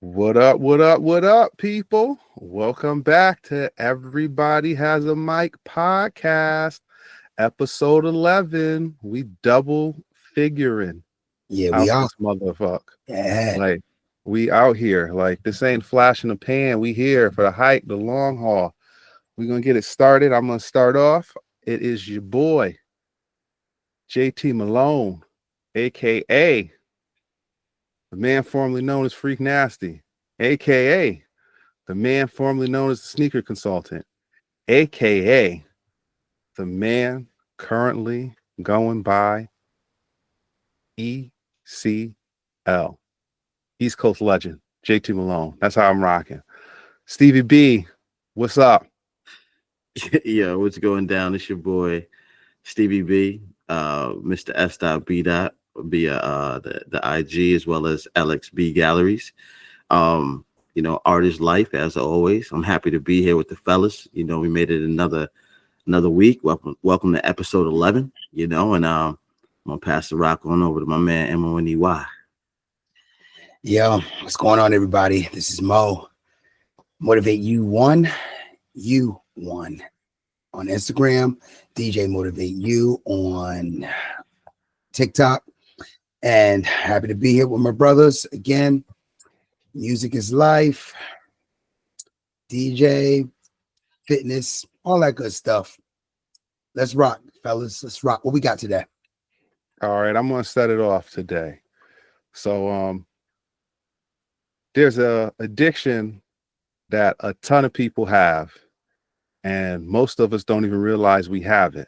What up, what up, what up, people? Welcome back to Everybody Has a Mic podcast, episode 11. We double figuring Yeah, we out are. this motherfucker. Yeah. Like, we out here. Like, this ain't flash in the pan. We here for the hike, the long haul. We're going to get it started. I'm going to start off. It is your boy, JT Malone, a.k.a. the man formerly known as Freak Nasty, a.k.a. the man formerly known as the sneaker consultant, aka the man currently going by ECL, East Coast legend, JT Malone. That's how I'm rocking. Stevie B, what's up? Yeah, what's going down? It's your boy Stevie B, Mr. S. B. via the IG as well as LXB Galleries. Artist life as always. I'm happy to be here with the fellas. We made it another week. Welcome to episode 11. And I'm gonna pass the rock on over to my man MONEY. Yo, what's going on, everybody? This is Mo. Motivate you one on Instagram, DJ Motivate You on TikTok, and happy to be here with my brothers again. Music is life, DJ, fitness, all that good stuff. Let's rock, fellas. Let's rock. What we got today? All right, I'm gonna set it off today. So there's a addiction that a ton of people have, and most of us don't even realize we have it.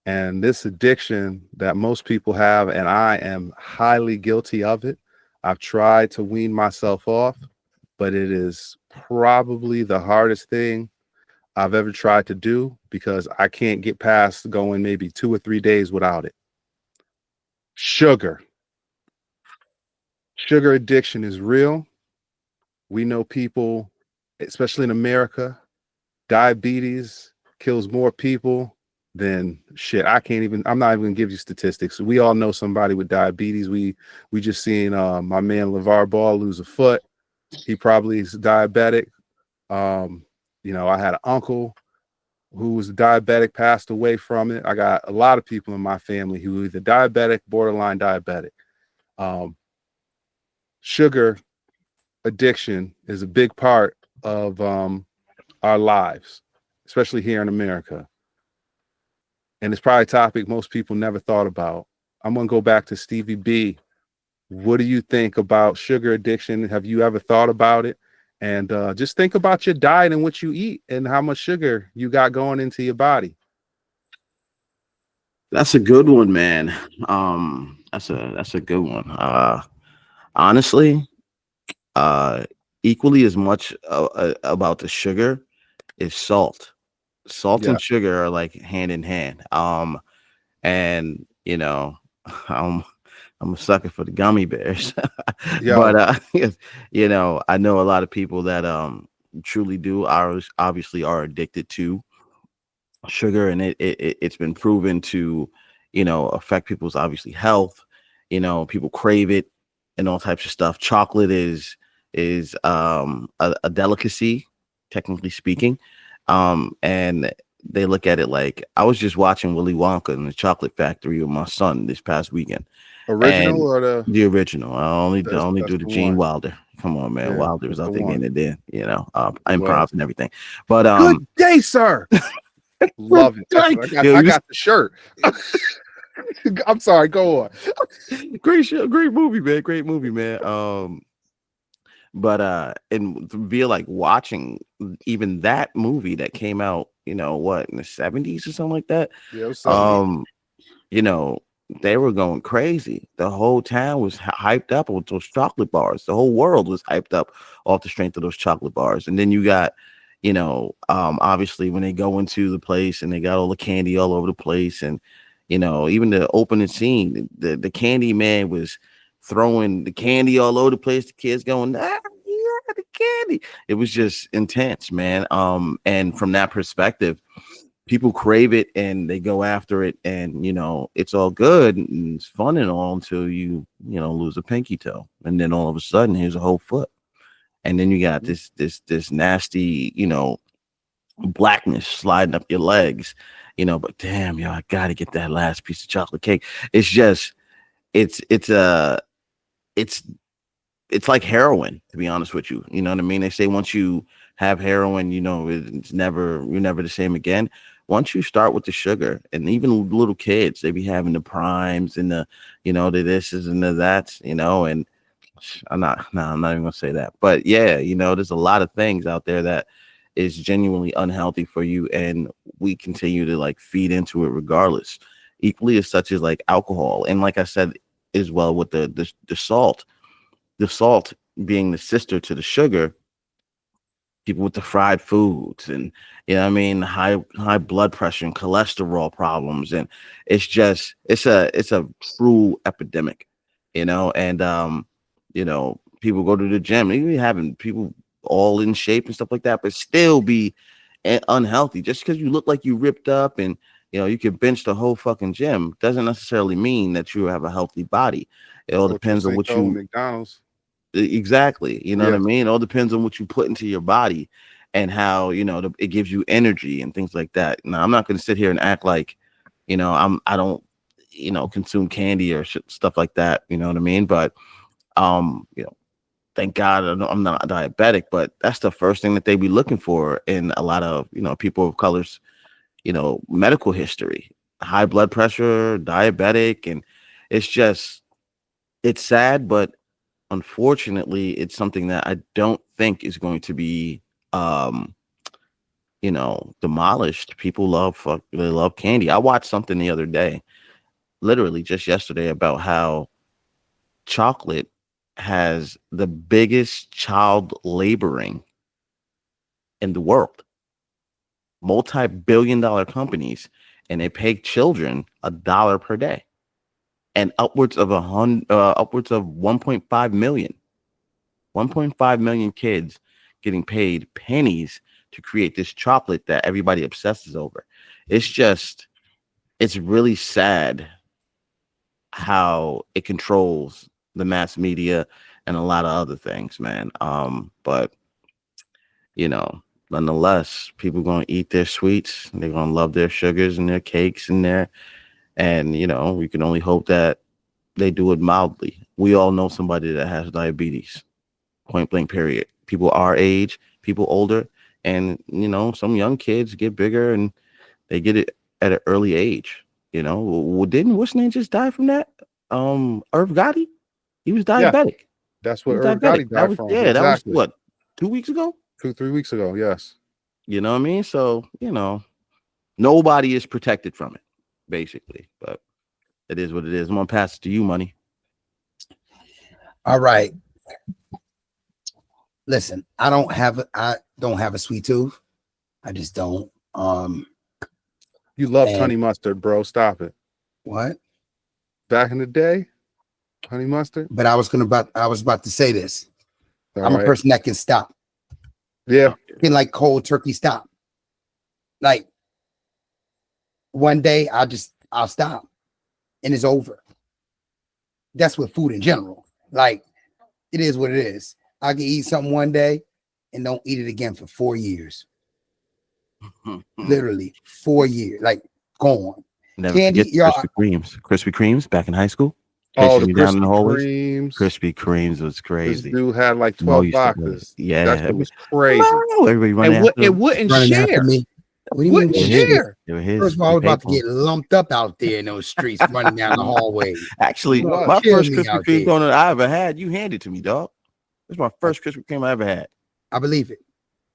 And this addiction that most people have, and I am highly guilty of it. I've tried to wean myself off, but it is probably the hardest thing I've ever tried to do because I can't get past going maybe 2 or 3 days without it. Sugar. Sugar addiction is real. We know people, especially in America, diabetes kills more people than shit. I'm not even gonna give you statistics. We all know somebody with diabetes. We just seen my man LeVar Ball lose a foot. He probably is diabetic. I had an uncle who was diabetic, passed away from it. I got a lot of people in my family who are either diabetic, borderline diabetic. Sugar addiction is a big part of our lives, especially here in America. And it's probably a topic most people never thought about. I'm going to go back to Stevie B. What do you think about sugar addiction? Have you ever thought about it? And just think about your diet and what you eat and how much sugar you got going into your body. That's a good one, man. That's a good one. Honestly, uh, equally as much about the sugar is salt. Salt Yeah. and sugar are like hand in hand. And I'm I'm a sucker for the gummy bears. Yo, But I know a lot of people that truly do are obviously are addicted to sugar, and it's been proven to affect people's obviously health. People crave it and all types of stuff. Chocolate is a delicacy, technically speaking. And they look at it like, I was just watching Willy Wonka and the Chocolate Factory with my son this past weekend, original and or the the original. I only that's do the the Gene one. Wilder. Come on, man. Yeah, Wilder was that's the out there one. getting it in, Well, improv and everything. But good day, sir. Love it. That's what yo, I got the shirt. I'm sorry, go on. great show, great movie, man. Great movie, man. But and via like watching even that movie that came out, what, in the 70s or something like that. Yeah, it was 70. Um, you know, they were going crazy. The whole town was hyped up with those chocolate bars. The whole world was hyped up off the strength of those chocolate bars. And then you got, obviously when they go into the place and they got all the candy all over the place, and even the opening scene, the candy man was throwing the candy all over the place. The kids going, yeah, the candy. It was just intense, man. And from that perspective, people crave it and they go after it, and it's all good and it's fun and all until you lose a pinky toe, and then all of a sudden here's a whole foot, and then you got this nasty blackness sliding up your legs, but damn, I gotta get that last piece of chocolate cake. It's just it's it's like heroin, to be honest with you. You know what I mean? They say once you have heroin, you're never the same again. Once you start with the sugar, and even little kids, they be having the primes and the this and the that's, and I'm not even gonna say that. But yeah, there's a lot of things out there that is genuinely unhealthy for you, and we continue to like feed into it regardless. Equally as such as like alcohol, and like I said as well with the salt. The salt being the sister to the sugar, people with the fried foods and high blood pressure and cholesterol problems, and it's a true epidemic, and people go to the gym, even having people all in shape and stuff like that, but still be unhealthy. Just because you look like you ripped up and you can bench the whole fucking gym doesn't necessarily mean that you have a healthy body. It all depends on what you McDonald's. Exactly. You know what I mean? It all depends on what you put into your body and how, it gives you energy and things like that. Now, I'm not going to sit here and act like, I don't, consume candy or stuff like that. You know what I mean? But, thank God I'm not diabetic, but that's the first thing that they be looking for in a lot of, people of color's, medical history, high blood pressure, diabetic. And it's sad, but unfortunately, it's something that I don't think is going to be, demolished. People they love candy. I watched something the other day, literally just yesterday, about how chocolate has the biggest child laboring in the world. Multi-billion-dollar companies, and they pay children $1 per day, and upwards of 1.5 million. 1.5 million kids getting paid pennies to create this chocolate that everybody obsesses over. It's really sad how it controls the mass media and a lot of other things, man. But nonetheless, people gonna eat their sweets, they're gonna love their sugars and their cakes and we can only hope that they do it mildly. We all know somebody that has diabetes. Point blank, period. People our age, people older, and some young kids get bigger and they get it at an early age. Didn't what's name just die from that? Irv Gotti, he was diabetic. That's what Irv Gotti died from. Yeah, that was what, 2 weeks ago? 2-3 weeks ago. Yes. You know what I mean? So nobody is protected from it, basically. But it is what it is. I'm gonna pass it to you, Money. All right. Listen, I don't have a sweet tooth. I just don't. You loved honey mustard, bro. Stop it. What? Back in the day, honey mustard. But I was about to say this. I'm a person that can stop. Yeah. Can like cold turkey stop. Like one day I'll stop and it's over. That's with food in general. Like it is what it is. I can eat something one day and don't eat it again for 4 years. Literally 4 years, like gone. Never Candy, forget Krispy Kremes back in high school. Oh, the Krispy Kremes. Krispy Kremes was crazy. This dude had like 12 boxes. Yeah, that was crazy. Everybody running it wouldn't share. Me. What do you mean share? First of all, I was about to get lumped up out there in those streets running down the hallway. Actually, my first Krispy Kreme I ever had, you handed to me, dog. This was my first Krispy Kreme I ever had. I believe it.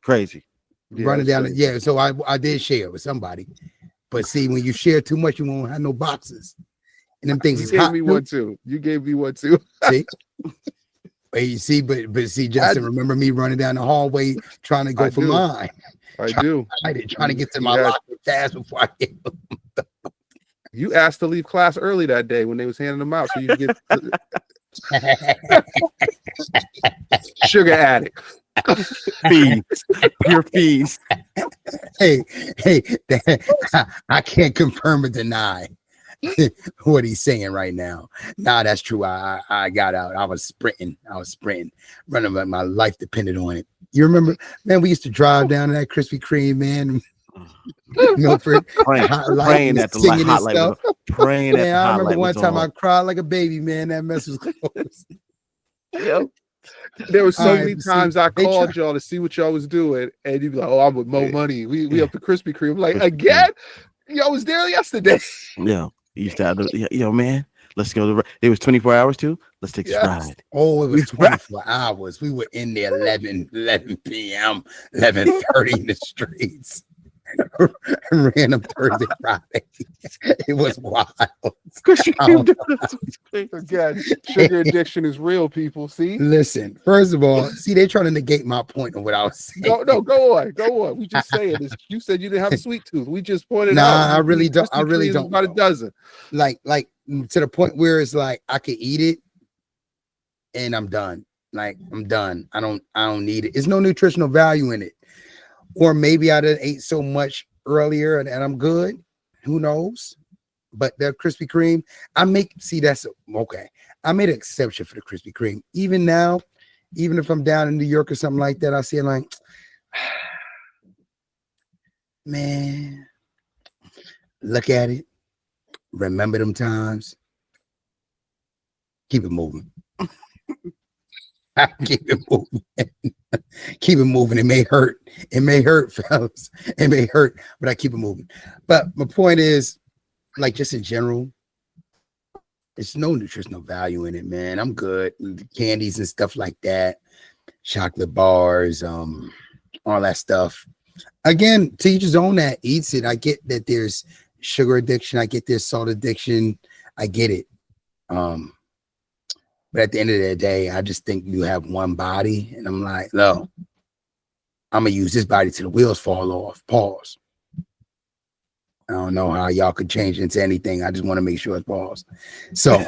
Crazy. Yeah, running down it. Yeah, so I did share with somebody. But see, when you share too much, you won't have no boxes. And them things you gave me one too. You gave me one too. See? But you see, but see, Justin, remember me running down the hallway trying to go for mine. Trying to get to my locker fast before I get You asked to leave class early that day when they was handing them out, so you get sugar addict. Fees, pure fees. Hey, I can't confirm or deny what he's saying right now. Nah, that's true. I got out. I was sprinting, running, but my life depended on it. You remember, man, we used to drive down to that Krispy Kreme, man. Milford, Praying at the singing hot and light stuff. praying at Man, the I hot remember light one was time I on. cried like a baby, man. That mess was closed. Yep. There were so All right, many see, times I they called try- y'all to see what y'all was doing, and you'd be like, "Oh, I'm with Mo Money. We up to Krispy Kreme." I'm like, Krispy again? Y'all was there yesterday. Yeah. You used to have yo, man, let's go to it was 24 hours too. Let's take this Yes. ride. Oh, it was 24 hours. We were in there 11 p.m., 11:30 in the streets. Random Thursday, Friday. It was wild. Krispy Oh. Kreme. Again, sugar addiction is real, people. See? Listen, first of all, see, they're trying to negate my point of what I was saying. Go on. We just saying this. You said you didn't have a sweet tooth. We just pointed out. Nah, I really don't. I Krispy really Kreme's don't. about a dozen. Like to the point where it's like I could eat it and I'm done. Like I'm done. I don't need it. There's no nutritional value in it. Or maybe I done ate so much earlier and I'm good. Who knows? But that Krispy Kreme, that's okay. I made an exception for the Krispy Kreme. Even now, even if I'm down in New York or something like that, I see it like, man, look at it. Remember them times. Keep it moving. Keep it moving. Keep it moving. It may hurt. It may hurt, fellas. It may hurt, but I keep it moving. But my point is, like, just in general, there's no nutritional value in it, man. I'm good. The candies and stuff like that, chocolate bars, all that stuff. Again, to each his own that eats it. I get that there's sugar addiction. I get there's salt addiction. I get it. But at the end of the day, I just think you have one body, and I'm like, no, I'm gonna use this body till the wheels fall off. Pause. I don't know how y'all could change it into anything. I just want to make sure it's paused. So,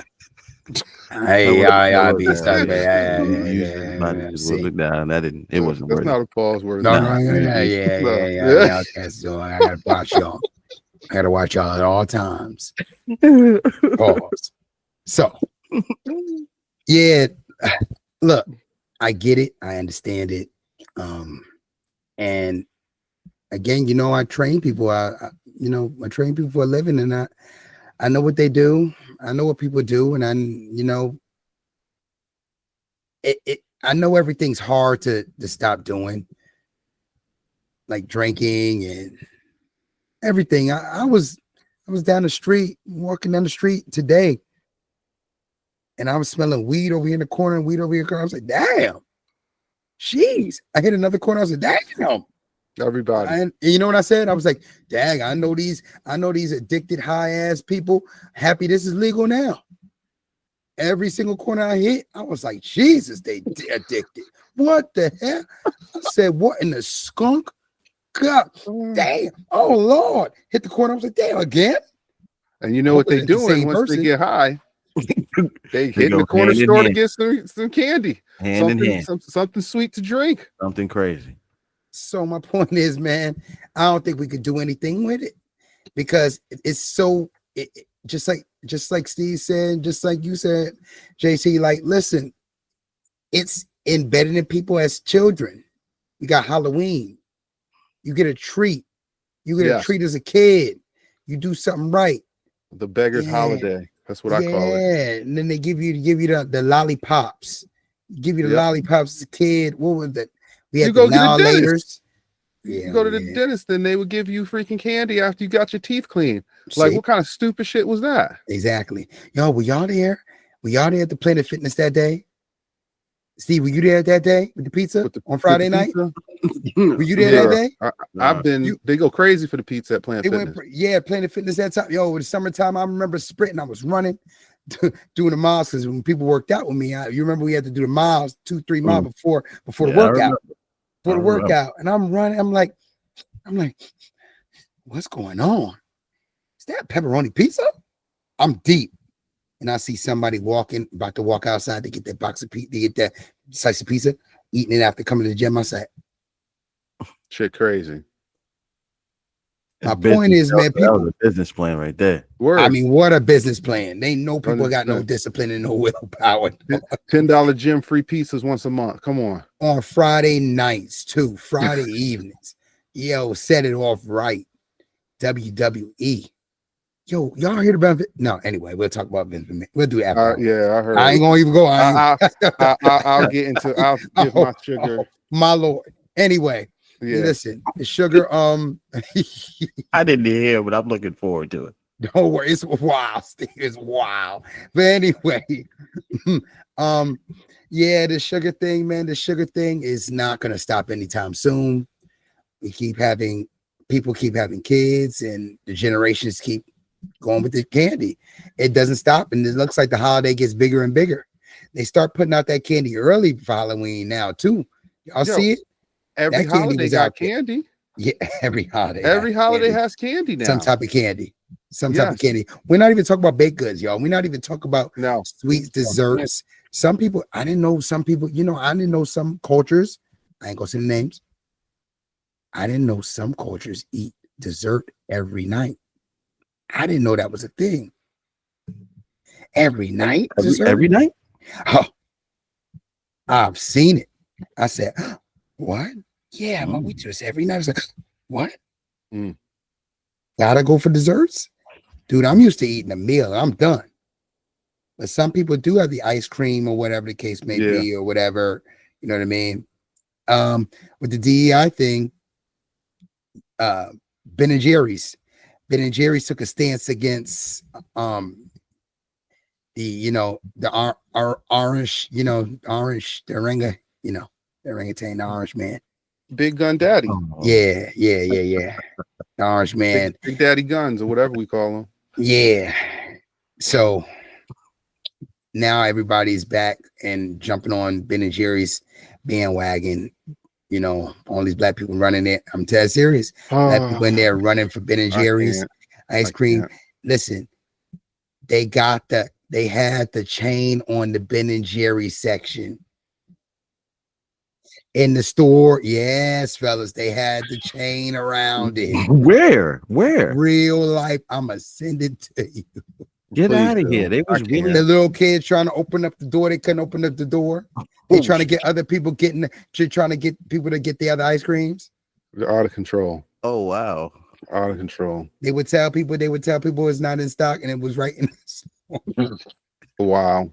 hey, I be stuck, man. Just look down. That didn't. It wasn't That's worth not it. a pause word. No, Nah. yeah. Okay, so I gotta watch y'all. I gotta watch y'all at all times. Pause. So, yeah, look, I get it. I understand it. And again, you know, I train people. I train people for a living, and I know what they do. I know what people do, and I know everything's hard to stop doing, like drinking and everything. I was down the street, walking down the street today, and I was smelling weed over here in the corner and weed over here. I was like, damn, jeez. I hit another corner. I was like, damn. Everybody. And you know what I said? I was like, dang, I know these addicted high ass people happy this is legal now. Every single corner I hit, I was like, Jesus, they addicted. What the hell? I said, what in the skunk? God damn. Oh Lord. Hit the corner. I was like, damn, again. And you know what they're doing once they get high? They hit in the corner store to get some candy. Something sweet to drink. Something crazy. So my point is, man, I don't think we could do anything with it because it's so just like Steve said, just like you said, JC, like, listen, it's embedded in people as children. You got Halloween. You get a treat. You get a treat as a kid. You do something right. The beggar's holiday. That's what I call it. Yeah, and then they give you the lollipops. Give you the lollipops as a kid. What was that? We had you go the to the dentist. Yeah, you go to the dentist, then they would give you freaking candy after you got your teeth clean. Like, what kind of stupid shit was that? Exactly. Yo, were y'all there? Were y'all there at the Planet Fitness that day? Steve, were you there that day with the pizza on Friday night? Were you there that day? I've been. They go crazy for the pizza at Planet Fitness. Planet Fitness that time. Yo, it was summertime. I remember sprinting. I was running, doing the miles because when people worked out with me, you remember we had to do the miles, 2-3 miles before the workout. For the workout, and I'm running. I'm like, what's going on? Is that pepperoni pizza? I'm deep, and I see somebody about to walk outside to get that box of pizza, to get that slice of pizza. eating it after coming to the gym. I said, Shit crazy. my point is, man, that was people. a business plan right there. Word. I mean, what a business plan. They know people got no 100%. discipline and no willpower. $10 gym free pizzas once a month. Come on. On Friday nights too, Friday evenings. Yo, set it off right. WWE. Yo, y'all hear about it? No, anyway, we'll talk about Vince McMahon. We'll do it after. Yeah, I heard. I ain't gonna even go. I'll get into. I'll give my sugar. My lord. Anyway, Yeah. listen, the sugar. I didn't hear, but I'm looking forward to it. Don't worry, it's wild, Steve. It's wild. But anyway, yeah, the sugar thing, man. The sugar thing is not gonna stop anytime soon. People keep having kids, and the generations keep going with the candy. It doesn't stop, and it looks like the holiday gets bigger and bigger. They start putting out that candy early for Halloween now too. Y'all see it? Every holiday got candy. Yeah, every holiday. Every holiday has candy now. Some type of candy. Type of candy. We're not even talking about baked goods, y'all. We're not even talking about sweet desserts. Some people, I didn't know some cultures. I ain't gonna say the names. I didn't know some cultures eat dessert every night. I didn't know that was a thing. Every night? Every night? Oh, I've seen it. I said, what? Yeah, we do this every night. I was like, what? Gotta go for desserts? Dude, I'm used to eating a meal. I'm done. But some people do have the ice cream or whatever the case may be or whatever. You know what I mean? With the DEI thing, Ben and Jerry's took a stance against the orange, the orangutan, the orange man. Big Gun Daddy. Yeah. The orange man. Big Daddy Guns or whatever we call them. Yeah. So now everybody's back and jumping on Ben and Jerry's bandwagon. You know, all these black people running it. I'm dead serious. Black people in there running for Ben and Jerry's ice cream. Listen, they had the chain on the Ben and Jerry's section in the store. Yes, fellas, they had the chain around it. Where? Real life. I'ma send it to you. Get out of here. They was really the little kids trying to open up the door. They couldn't open up the door. They trying to get other people trying to get people to get the other ice creams. They're out of control. Oh wow. Out of control. They would tell people it's not in stock, and it was right in the store. Wow.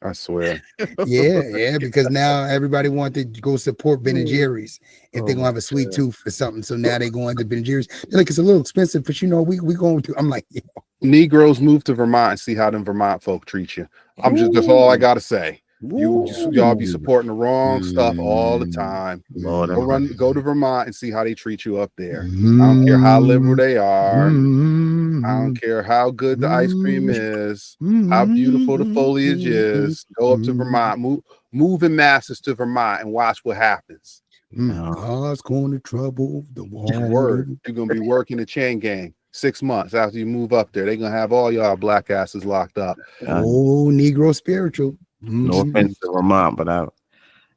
I swear. Yeah, because now everybody wanted to go support Ben and Jerry's if they're gonna have a sweet tooth or something. So now they going to Ben and Jerry's. They're like, it's a little expensive, but we going to. I'm like, yeah. Negroes move to Vermont and see how them Vermont folk treat you. That's all I gotta say. Y'all be supporting the wrong stuff all the time. Go to Vermont and see how they treat you up there. I don't care how liberal they are. I don't care how good the ice cream is, how beautiful the foliage is. Go up to Vermont, move in masses to Vermont and watch what happens. God's going to trouble the word. You're gonna be working the chain gang 6 months after you move up there. They're gonna have all y'all black asses locked up. Negro spiritual. No offense to Vermont, but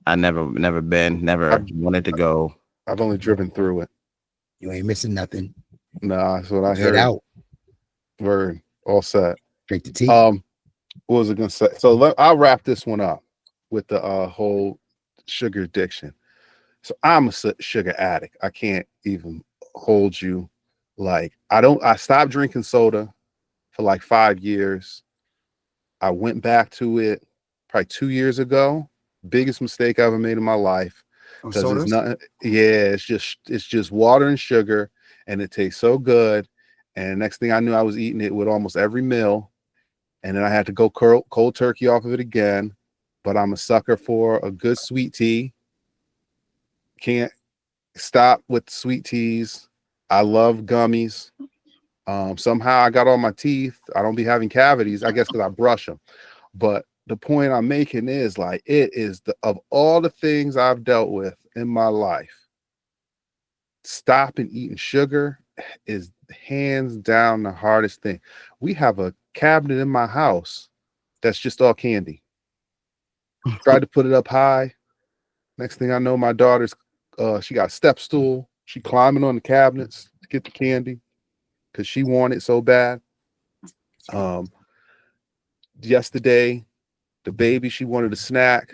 I never wanted to go. I've only driven through it. You ain't missing nothing. Nah, that's what I heard. Get out. Word, all set. Drink the tea. What was I gonna say? So I'll wrap this one up with the whole sugar addiction. So I'm a sugar addict. I can't even hold you. Like I stopped drinking soda for like 5 years. I went back to it probably 2 years ago. Biggest mistake I ever made in my life. Because it's nothing. Yeah, it's just water and sugar, and it tastes so good. And next thing I knew, I was eating it with almost every meal, and then I had to go cold turkey off of it again. But I'm a sucker for a good sweet tea. Can't stop with sweet teas. I love gummies. Somehow I got all my teeth. I don't be having cavities, I guess, because I brush them. But the point I'm making is like, it is of all the things I've dealt with in my life, stopping eating sugar is hands down the hardest thing. We have a cabinet in my house that's just all candy. Tried to put it up high, Next thing I know, my daughter's she got a step stool. She climbing on the cabinets to get the candy because she wanted it so bad. Yesterday, the baby, she wanted a snack,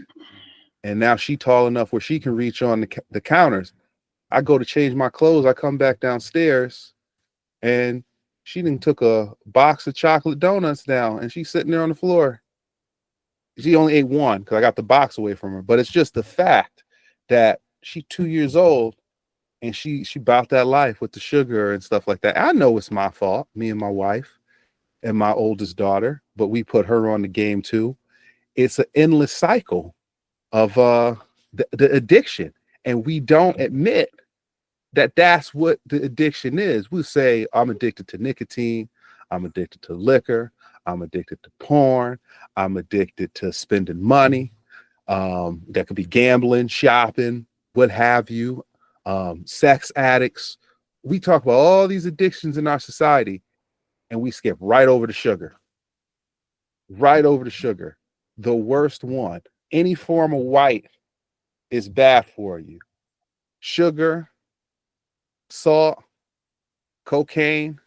and now she tall enough where she can reach on the counters. I go to change my clothes. I come back downstairs, and she done took a box of chocolate donuts down, and she's sitting there on the floor. She only ate one because I got the box away from her. But it's just the fact that she's 2 years old and she bought that life with the sugar and stuff like that. I know it's my fault, me and my wife and my oldest daughter, but we put her on the game too. It's an endless cycle of the addiction, and we don't admit that that's what the addiction is. We say, I'm addicted to nicotine, I'm addicted to liquor, I'm addicted to porn, I'm addicted to spending money. That could be gambling, shopping, what have you, sex addicts. We talk about all these addictions in our society, and we skip right over the sugar. Right over the sugar. The worst one. Any form of white is bad for you. Sugar, salt, cocaine.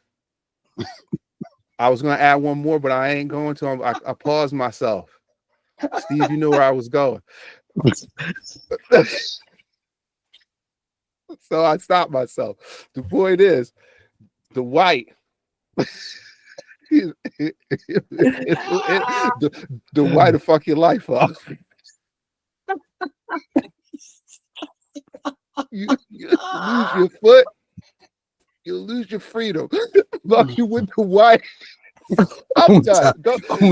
I was going to add one more, but I ain't going to. I paused myself. Steve, you know where I was going. So I stopped myself. The point is, the white, the white will fuck your life up. You lose your foot, you lose your freedom. Fuck you with the white. I'm done.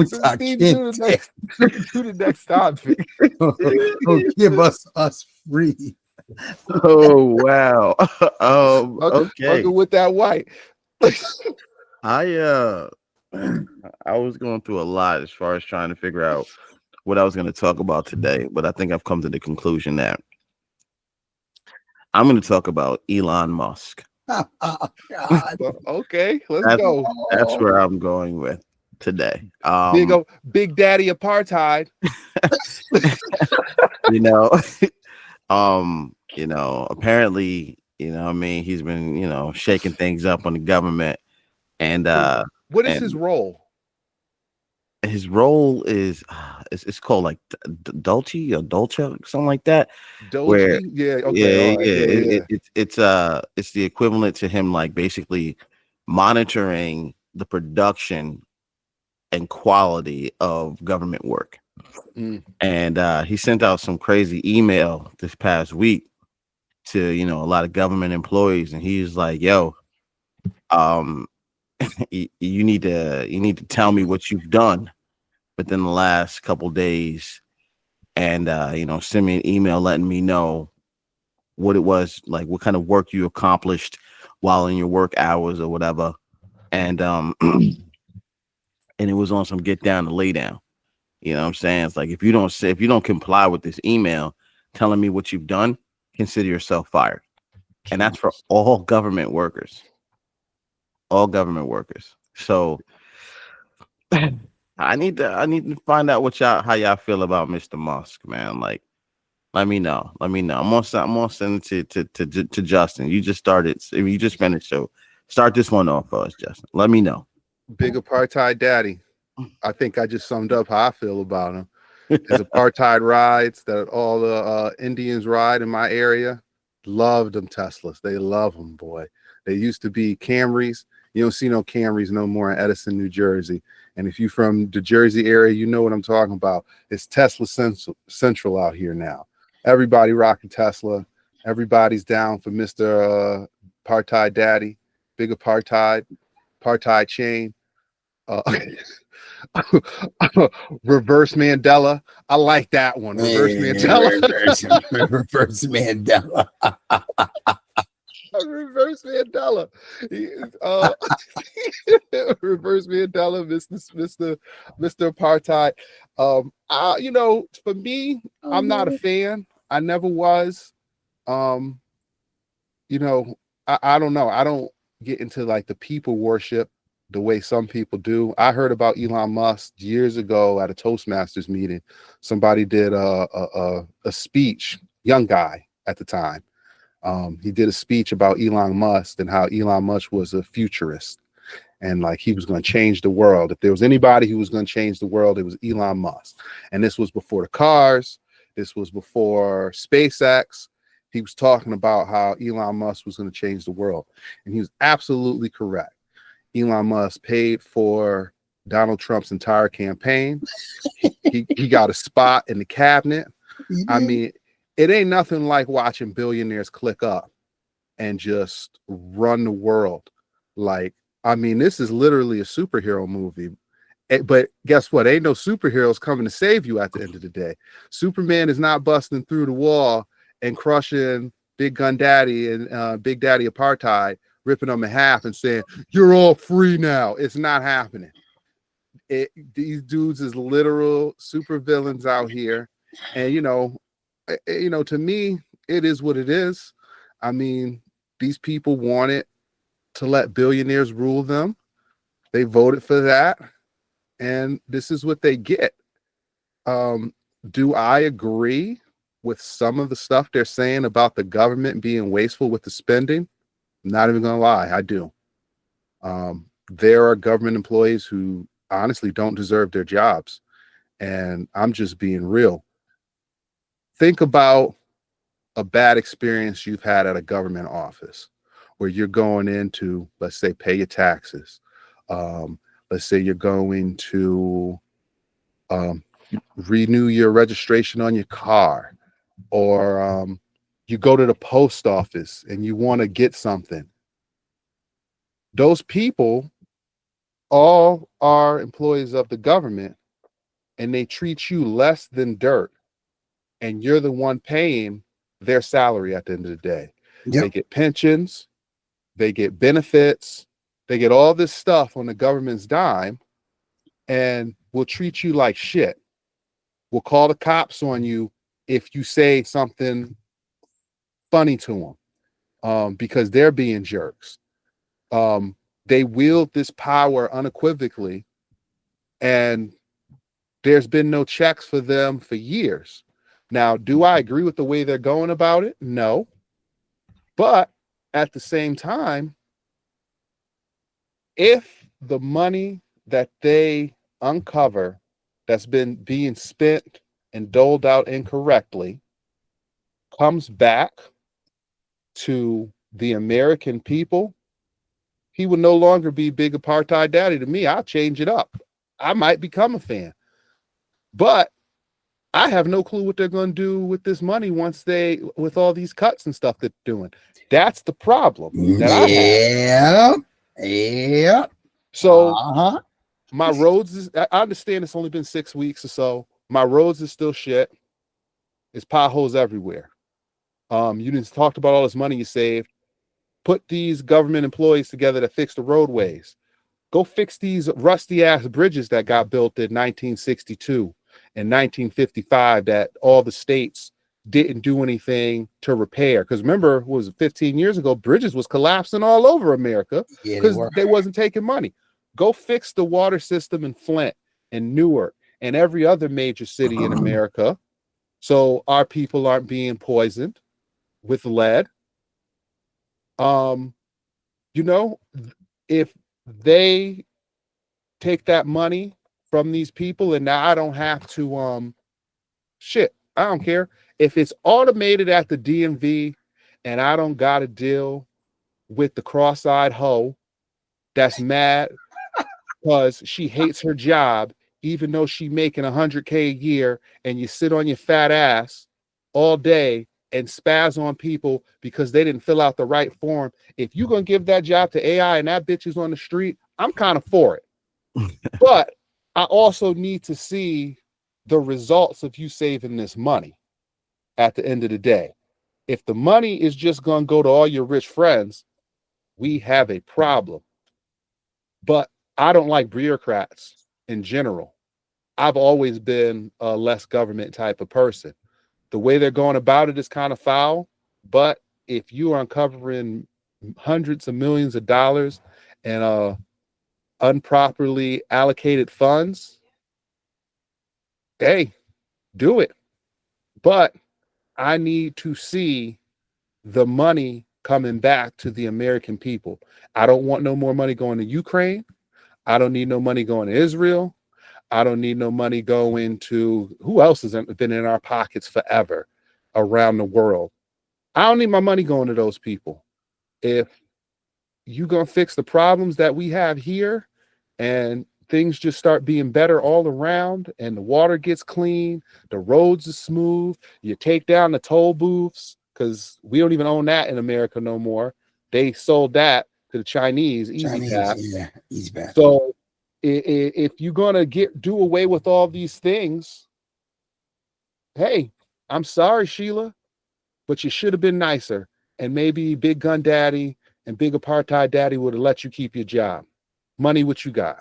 Steve, do the next topic. Give us free. Oh wow. Okay. Fucking with that white. I was going through a lot as far as trying to figure out what I was going to talk about today, but I think I've come to the conclusion that I'm going to talk about Elon Musk. Oh, God. Okay, let's go. That's where I'm going with today. Big Daddy apartheid. Apparently, I mean, he's been, shaking things up on the government. And what is his role? His role is it's called like Dolce or Dolce, something like that. Dolce, yeah, okay, It's the equivalent to him like basically monitoring the production and quality of government work. And he sent out some crazy email this past week to a lot of government employees, and he's like, yo, you need to tell me what you've done within the last couple days, and send me an email letting me know what it was, like what kind of work you accomplished while in your work hours or whatever. And and it was on some get down and lay down. You know what I'm saying? It's like if you don't comply with this email telling me what you've done, consider yourself fired. And that's for all government workers. All government workers. So I need to find out how y'all feel about Mr. Musk, man. Like, let me know. I'm gonna send it to Justin. You just finished, so start this one off for us, Justin. Let me know. Big apartheid daddy. I think I just summed up how I feel about him. His apartheid rides that all the Indians ride in my area. Love them Teslas. They love them, boy. They used to be Camrys. You don't see no Camrys no more in Edison, New Jersey. And if you're from the Jersey area, you know what I'm talking about. It's Tesla central out here now. Everybody rocking Tesla. Everybody's down for Mr. Apartheid Daddy. Big apartheid chain. Reverse Mandela. I like that one. Reverse Mandela. Reverse Mandela. Reverse Mandela. Reverse Mandela, Mr. Apartheid. For me, I'm not a fan. I never was. I don't know. I don't get into like the people worship the way some people do. I heard about Elon Musk years ago at a Toastmasters meeting. Somebody did a speech young guy at the time. He did a speech about Elon Musk and how Elon Musk was a futurist and like he was going to change the world. If there was anybody who was going to change the world, it was Elon Musk. And this was before the cars. This was before SpaceX. He was talking about how Elon Musk was going to change the world. And he was absolutely correct. Elon Musk paid for Donald Trump's entire campaign. He got a spot in the cabinet. I mean, it ain't nothing like watching billionaires click up and just run the world. Like, I mean, this is literally a superhero movie. But guess what? Ain't no superheroes coming to save you at the end of the day. Superman is not busting through the wall and crushing Big Gun Daddy and Big Daddy Apartheid, ripping them in half and saying, you're all free now. It's not happening. These dudes is literal super villains out here. And, to me, it is what it is. I mean, these people wanted to let billionaires rule them. They voted for that. And this is what they get. Do I agree with some of the stuff they're saying about the government being wasteful with the spending? I'm not even going to lie. I do. There are government employees who honestly don't deserve their jobs. And I'm just being real. Think about a bad experience you've had at a government office where you're going in to, let's say, pay your taxes. Let's say you're going to renew your registration on your car, or you go to the post office and you want to get something. Those people all are employees of the government and they treat you less than dirt. And you're the one paying their salary at the end of the day. Yep. They get pensions, they get benefits, they get all this stuff on the government's dime and will treat you like shit. Will call the cops on you if you say something funny to them because they're being jerks. They wield this power unequivocally, and there's been no checks for them for years. Now, do I agree with the way they're going about it? No. But at the same time, if the money that they uncover that's been being spent and doled out incorrectly comes back to the American people, he would no longer be Big Apartheid Daddy to me. I'll change it up. I might become a fan. But I have no clue what they're going to do with this money with all these cuts and stuff they're doing. That's the problem that I have. Yeah. So my roads I understand it's only been 6 weeks or so. My roads is still shit. There's potholes everywhere. You just talked about all this money you saved. Put these government employees together to fix the roadways. Go fix these rusty ass bridges that got built in 1962 and 1955 that all the states didn't do anything to repair. Because remember, what was it, 15 years ago, bridges was collapsing all over America because they wasn't taking money. Go fix the water system in Flint and Newark and every other major city in America so our people aren't being poisoned with lead. If they take that money from these people and now I don't have to I don't care if it's automated at the DMV and I don't got to deal with the cross-eyed hoe that's mad because she hates her job even though she making $100K a year, and you sit on your fat ass all day and spaz on people because they didn't fill out the right form. If you're going to give that job to AI and that bitch is on the street, I'm kind of for it. But I also need to see the results of you saving this money at the end of the day. If the money is just going to go to all your rich friends, we have a problem. But I don't like bureaucrats in general. I've always been a less government type of person. The way they're going about it is kind of foul, but if you are uncovering hundreds of millions of dollars and unproperly allocated funds, hey, do it. But I need to see the money coming back to the American people. I don't want no more money going to Ukraine. I don't need no money going to Israel. I don't need no money going to who else has been in our pockets forever around the world. I don't need my money going to those people. If you're going to fix the problems that we have here and things just start being better all around and the water gets clean, the roads are smooth, you take down the toll booths, because we don't even own that in America no more. They sold that to the Chinese, Easy Pass. Yeah, Easy Pass. So if you're going to do away with all these things, hey, I'm sorry, Sheila, but you should have been nicer. And maybe Big Gun Daddy and Big Apartheid Daddy would have let you keep your job. Money, what you got?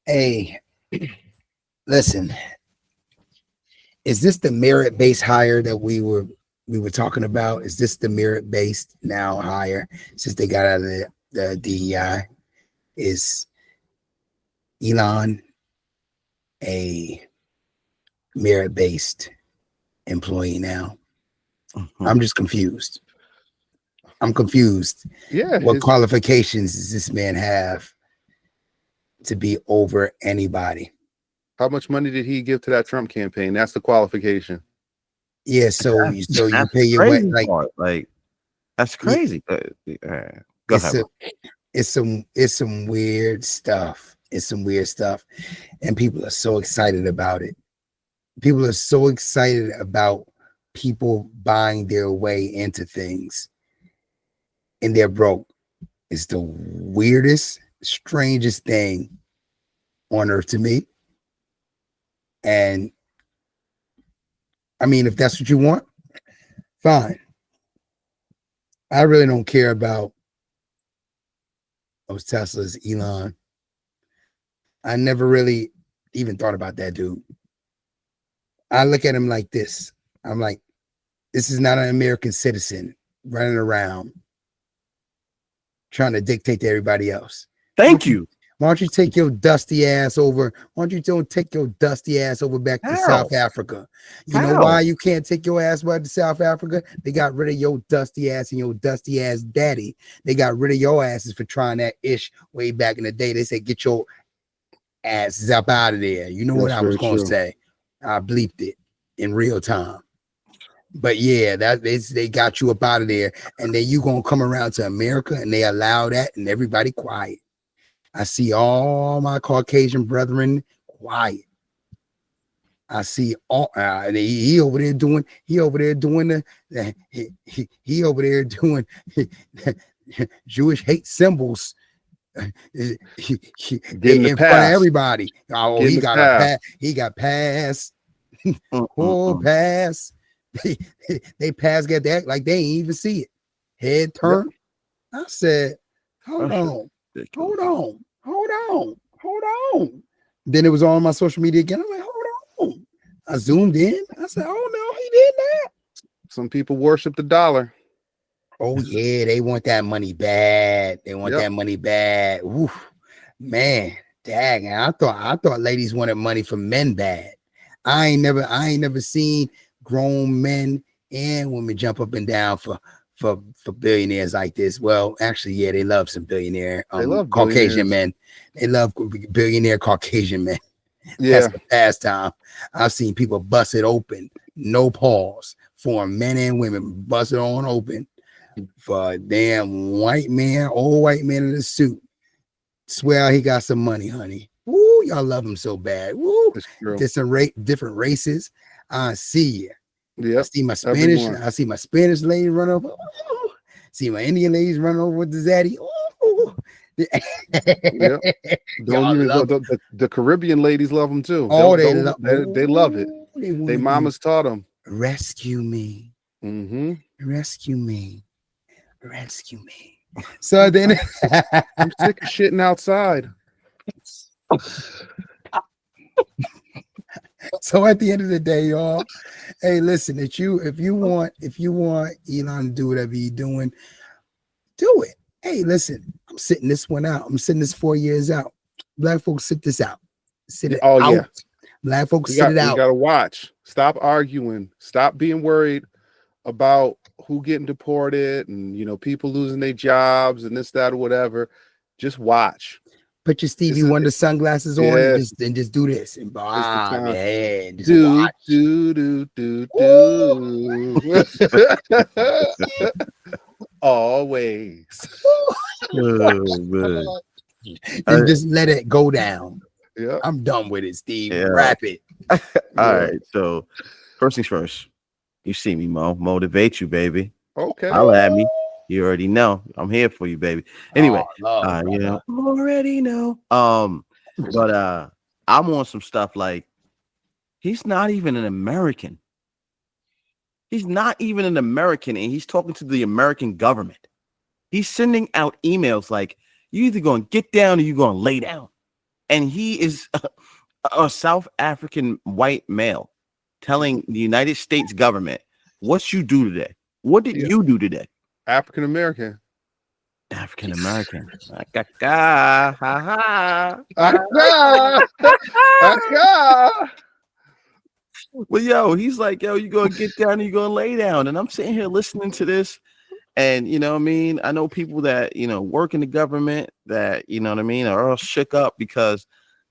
Hey, listen, is this the merit-based hire that we were talking about? Is this the merit-based now hire since they got out of the DEI? Is Elon a merit-based employee now? I'm just confused. I'm confused. Yeah. What qualifications does this man have to be over anybody? How much money did he give to that Trump campaign? That's the qualification. Yeah, so you pay your way, like that's crazy. Go ahead. It's some weird stuff. It's some weird stuff, and people are so excited about it. People are so excited about people buying their way into things, and they're broke. It's the weirdest, strangest thing on earth to me. And I mean, if that's what you want, fine. I really don't care about those Teslas, Elon. I never really even thought about that dude. I look at him like this. I'm like, this is not an American citizen running around trying to dictate to everybody else. Thank you. Why don't you take your dusty ass over? Why don't you don't take your dusty ass over back to South Africa? You know why you can't take your ass back to South Africa? They got rid of your dusty ass and your dusty ass daddy. They got rid of your asses for trying that ish way back in the day. They said, get your asses up out of there. You know what I was going to say? I bleeped it in real time. But yeah, they got you up out of there. And then you going to come around to America and they allow that and everybody quiet. I see all my Caucasian brethren quiet. I see all he over there doing Jewish hate symbols in front of everybody. Oh, he got a pass. He got pass. Oh, pass. They pass get that like they ain't even see it. Head turn. Yep. I said, hold on. Then it was on my social media again. I'm like, hold on. I zoomed in. I said, oh no, he did that. Some people worship the dollar. Oh yeah, they want that money bad. They want that money bad. Oof, man, dang. I thought ladies wanted money from men bad. I ain't never seen grown men and women jump up and down for billionaires like this. Well, actually, yeah, they love some billionaire they love Caucasian men. They love billionaire Caucasian men. Yeah. That's the pastime. I've seen people bust it open, no pause, for men and women, bust it on open for a damn white man, old white man in a suit. Swear he got some money, honey. Woo, y'all love him so bad. Woo, different races. I see you. Yeah, I see my Spanish. I see my Spanish lady run over. Ooh. See my Indian ladies run over with the zaddy. Ooh. Yeah. Don't even the Caribbean ladies love them too. Oh, they love it. They mamas taught them. Rescue me. Mm-hmm. Rescue me. So then I'm sick of shitting outside. So at the end of the day, y'all, hey, listen, if you want Elon to do whatever he's doing, do it. Hey, listen, I'm sitting this one out. I'm sitting this 4 years out. Black folks sit this out. Sit it out. Yeah. Black folks sit it out. You gotta watch. Stop arguing. Stop being worried about who getting deported and people losing their jobs and this, that, or whatever. Just watch. Put your Stevie This is Wonder sunglasses on yeah, and just do this and it's the bob time. your head. Just Do watch. do do do Ooh. do. Always. Oh, man. And just let it go down. Yeah. I'm done with it, Steve. Yeah. Wrap it. All Yeah. right. So first things first. You see me, Mo. Motivate you, baby. Okay. Holla at me. You already know. I'm here for you, baby. Anyway, love, you know, already know. But I'm on some stuff like he's not even an American. He's not even an American, and he's talking to the American government. He's sending out emails like, you either going to get down or you're going to lay down. And he is a South African white male telling the United States government, what you do today? What did you do today? African American. African American. Ha ha. Well, yo, he's like, yo, you gonna get down and you gonna lay down. And I'm sitting here listening to this. And you know what I mean? I know people that work in the government that what I mean are all shook up because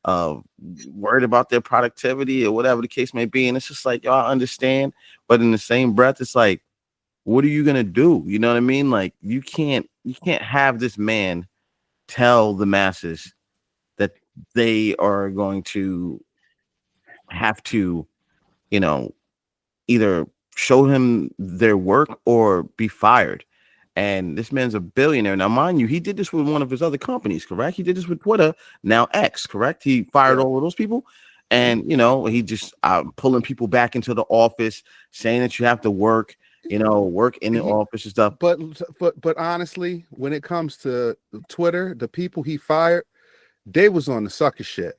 of worried about their productivity or whatever the case may be. And it's just like, y'all understand, but in the same breath, it's like, what are you gonna do? You know what I mean? Like you can't have this man tell the masses that they are going to have to, either show him their work or be fired. And this man's a billionaire. Now, mind you, he did this with one of his other companies, correct? He did this with Twitter, now X, correct? He fired all of those people. And, he just pulling people back into the office, saying that you have to work in the office and stuff. But honestly, when it comes to Twitter, the people he fired, they was on the sucker shit.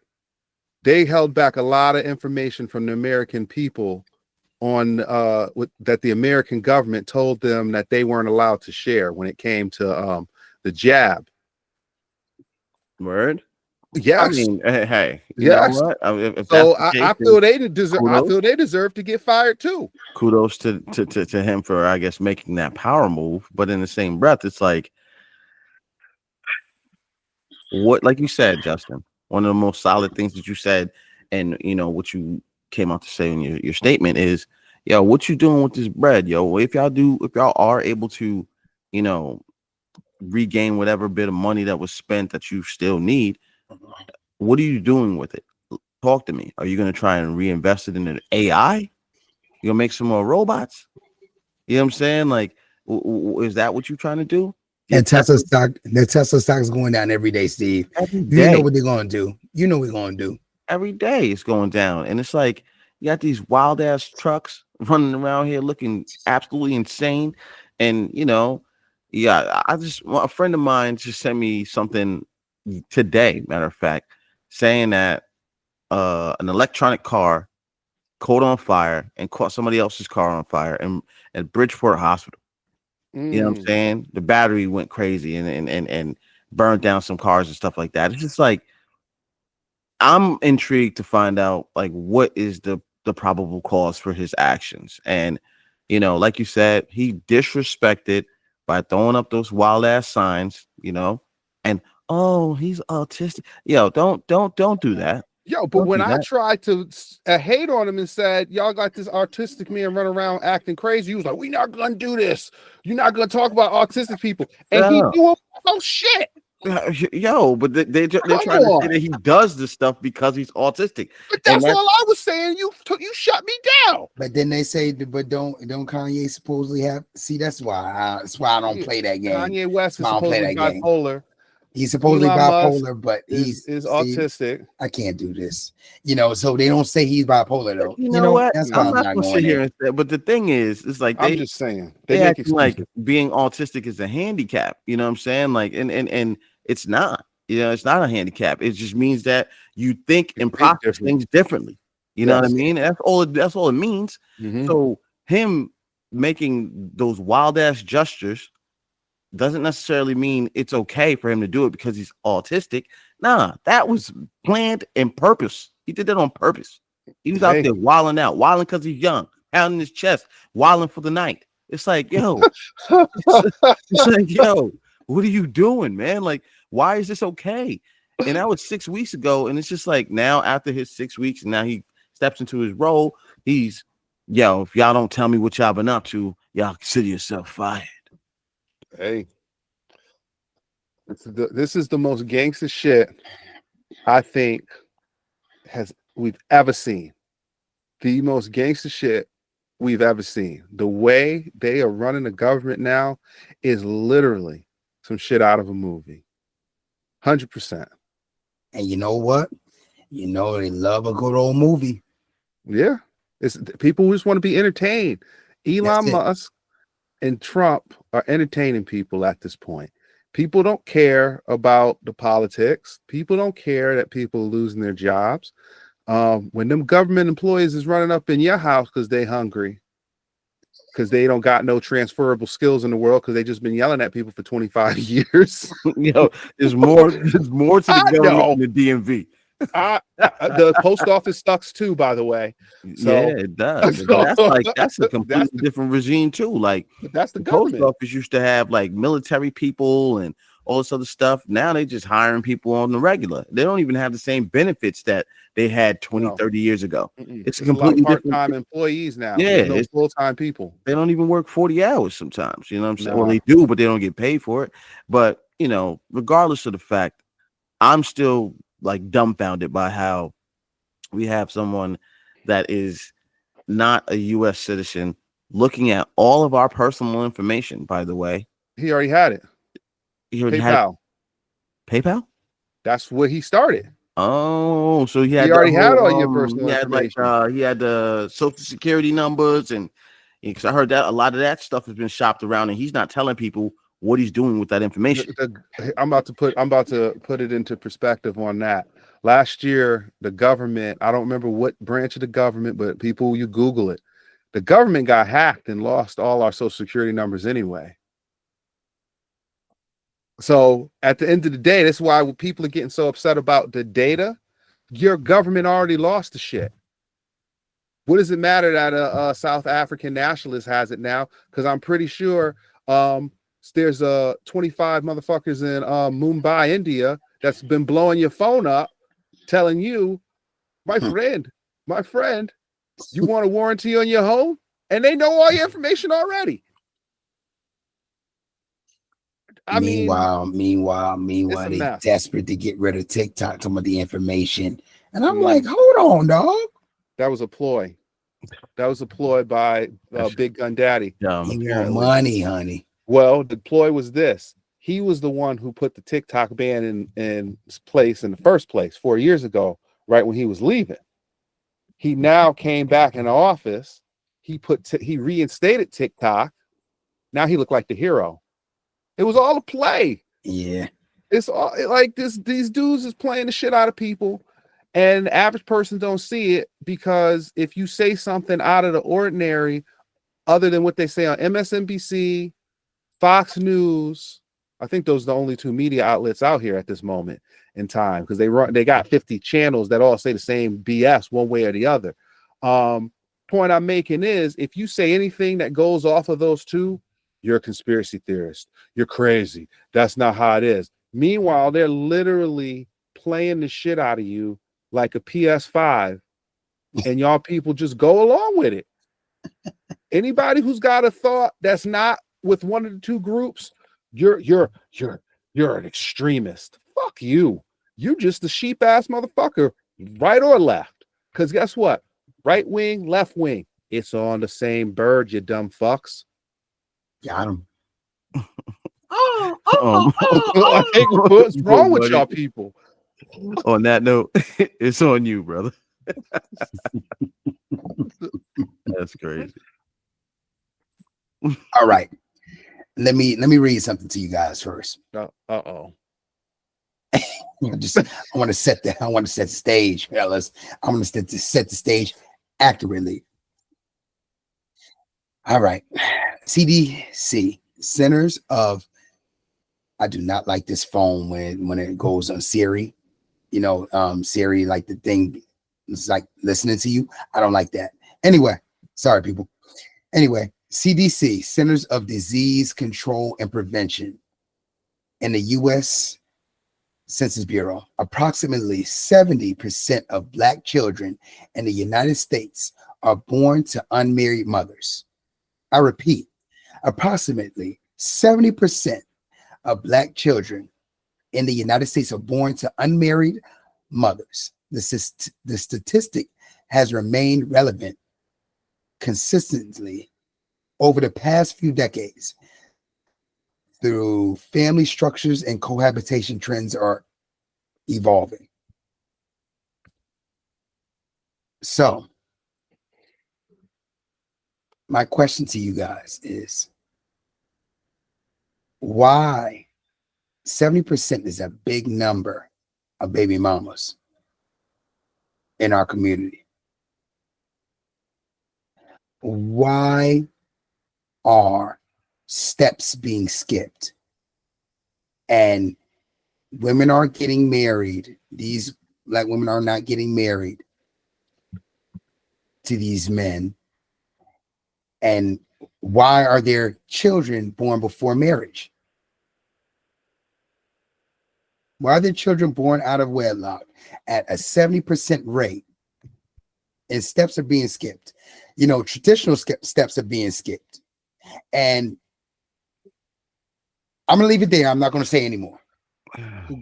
They held back a lot of information from the American people on that the American government told them that they weren't allowed to share when it came to the jab. Word? Yes. I mean, hey, you yes. know what? If so that's the case, I feel they deserve. kudos. I feel they deserve to get fired too. Kudos to him for, I guess, making that power move. But in the same breath, it's like, what, like you said, Justin, one of the most solid things that you said, and what you came out to say in your statement is, yo, what you doing with this bread, yo? If y'all are able to, regain whatever bit of money that was spent that you still need, what are you doing with it? Talk to me. Are you going to try and reinvest it in an AI? You gonna make some more robots? You know what I'm saying? Like, is that what you're trying to do? And Tesla stock is going down every day, Steve. Every day. You know what they're going to do. You know what they're going to do. Every day it's going down. And it's like, you got these wild ass trucks running around here looking absolutely insane. And, a friend of mine just sent me something today, matter of fact, saying that an electronic car caught on fire and caught somebody else's car on fire at Bridgeport Hospital. You know what I'm saying? The battery went crazy and burned down some cars and stuff like that. It's just like, I'm intrigued to find out, like, what is the probable cause for his actions. And, like you said, he disrespected by throwing up those wild ass signs, and, oh, he's autistic. Yo, don't do that. Yo, but when I tried to hate on him and said, y'all got this autistic man running around acting crazy, he was like, we not gonna do this. You're not gonna talk about autistic people. And he doing shit. Yo, but they're trying to say that he does this stuff because he's autistic. But that's all I was saying. You shut me down. But then they say, but don't Kanye supposedly have? See, that's why I don't play that game. Kanye West is supposedly bipolar. He's supposedly bipolar, but he's autistic. I can't do this, so they don't say he's bipolar though. You know what? That's I'm not gonna sit here and say, but the thing is, it's like I'm just saying they act like being autistic is a handicap. You know what I'm saying? Like, and it's not. It's not a handicap. It just means that you think and process things differently. You know what I mean? That's all it means. Mm-hmm. So him making those wild ass gestures doesn't necessarily mean it's okay for him to do it because he's autistic. Nah, that was planned and purpose. He did that on purpose. He was out Hey. there wilding out, wilding because he's young, pounding his chest, wilding for the night. It's like, yo, it's like, yo, what are you doing, man? Like, why is this okay? And that was 6 weeks ago. And it's just like now, after his 6 weeks, and now he steps into his role, he's, yo, if y'all don't tell me what y'all been up to, y'all consider yourself fired. Hey, this is the most gangster shit I think we've ever seen. The most gangster shit we've ever seen. The way they are running the government now is literally some shit out of a movie. 100%. And you know what? You know they love a good old movie. Yeah. It's people who just want to be entertained. Elon That's it. Musk and Trump are entertaining people at this point. People don't care about the politics. People don't care that people are losing their jobs. When them government employees is running up in your house because they hungry, because they don't got no transferable skills in the world, because they just been yelling at people for 25 years. Yo, there's more to the government than the DMV. The post office sucks too, by the way. So, yeah, it does. That's a completely different regime too. Like, that's the post government. office used to have like military people and all this other stuff. Now they just hiring people on the regular. They don't even have the same benefits that they had 20, 30 years ago. It's a completely lot of different part-time employees now. Yeah, There's no full-time people. They don't even work 40 hours sometimes. You know what I'm saying? Nah. Well, they do, but they don't get paid for it. But you know, regardless of the fact, I'm still like dumbfounded by how we have someone that is not a U.S. citizen looking at all of our personal information. By the way, he already had it. He already PayPal. Had PayPal. That's where he started. Oh, so he already had all your personal information. He had the social security numbers, and because I heard that a lot of that stuff has been shopped around, and he's not telling people what he's doing with that information. I'm about to put it into perspective on that. Last year, the government, I don't remember what branch of the government, but people, you Google it, the government got hacked and lost all our social security numbers anyway. So at the end of the day, that's why people are getting so upset about the data. Your government already lost the shit. What does it matter that a South African nationalist has it now? Because I'm pretty sure there's 25 motherfuckers in Mumbai, India, that's been blowing your phone up, telling you, my friend, you want a warranty on your home? And they know all your information already. Meanwhile, they mess. desperate to get rid of TikTok, some of the information. And I'm like, hold on, dog. That was a ploy. That was a ploy by Big Gun Daddy. He want money, honey. Well, the ploy was this. He was the one who put the TikTok ban in place in the first place 4 years ago, right when he was leaving. He now came back in the office. He reinstated TikTok. Now he looked like the hero. It was all a play. Yeah. It's all like this. These dudes is playing the shit out of people, and the average person don't see it, because if you say something out of the ordinary, other than what they say on MSNBC, Fox News, I think those are the only two media outlets out here at this moment in time, because they got 50 channels that all say the same BS one way or the other. Point I'm making is, if you say anything that goes off of those two, you're a conspiracy theorist. You're crazy. That's not how it is. Meanwhile, they're literally playing the shit out of you like a PS5, and y'all people just go along with it. Anybody who's got a thought that's not with one of the two groups, you're an extremist. Fuck you. You just a sheep ass motherfucker, right or left. Because guess what? Right wing, left wing, it's on the same bird, you dumb fucks. Got him. What's wrong with y'all people? On that note, it's on you, brother. That's crazy. All right. Let me read something to you guys first. Uh-oh. I want to set the stage, fellas. I want to set the stage accurately. All right. CDC, Centers of, I do not like this phone when it goes on Siri. You know, Siri, like the thing It's like listening to you. I don't like that. Anyway, sorry, people. Anyway, CDC, Centers of Disease Control and Prevention, in the U.S. Census Bureau, approximately 70% of Black children in the United States are born to unmarried mothers. I repeat, approximately 70% of Black children in the United States are born to unmarried mothers. The statistic has remained relevant consistently over the past few decades through family structures and cohabitation trends are evolving. So, my question to you guys is why 70% is a big number of baby mamas in our community? Why are steps being skipped and women are getting married? These Black women are not getting married to these men. And why are there children born before marriage? Why are there children born out of wedlock at a 70% rate and steps are being skipped? You know, traditional steps are being skipped. And I'm going to leave it there. I'm not going to say anymore.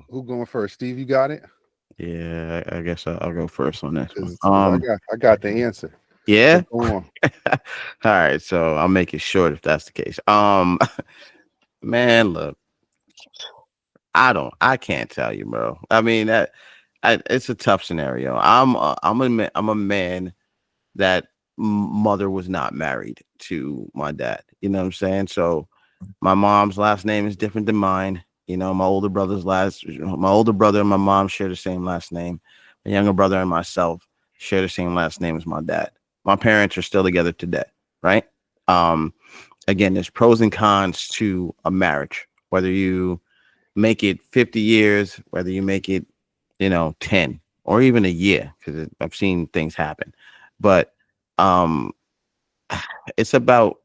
Who going first? Steve, you got it? Yeah, I guess I'll go first on this one. 'Cause I got the answer. Yeah. Go on. All right, so I'll make it short if that's the case. Man, look, I can't tell you, bro. I mean it's a tough scenario. I'm a man that mother was not married to my dad. You know what I'm saying? So my mom's last name is different than mine. You know, my older brother and my mom share the same last name. My younger brother and myself share the same last name as my dad. My parents are still together today, right? Again, there's pros and cons to a marriage, whether you make it 50 years, whether you make it, 10 or even a year, because I've seen things happen. But it's about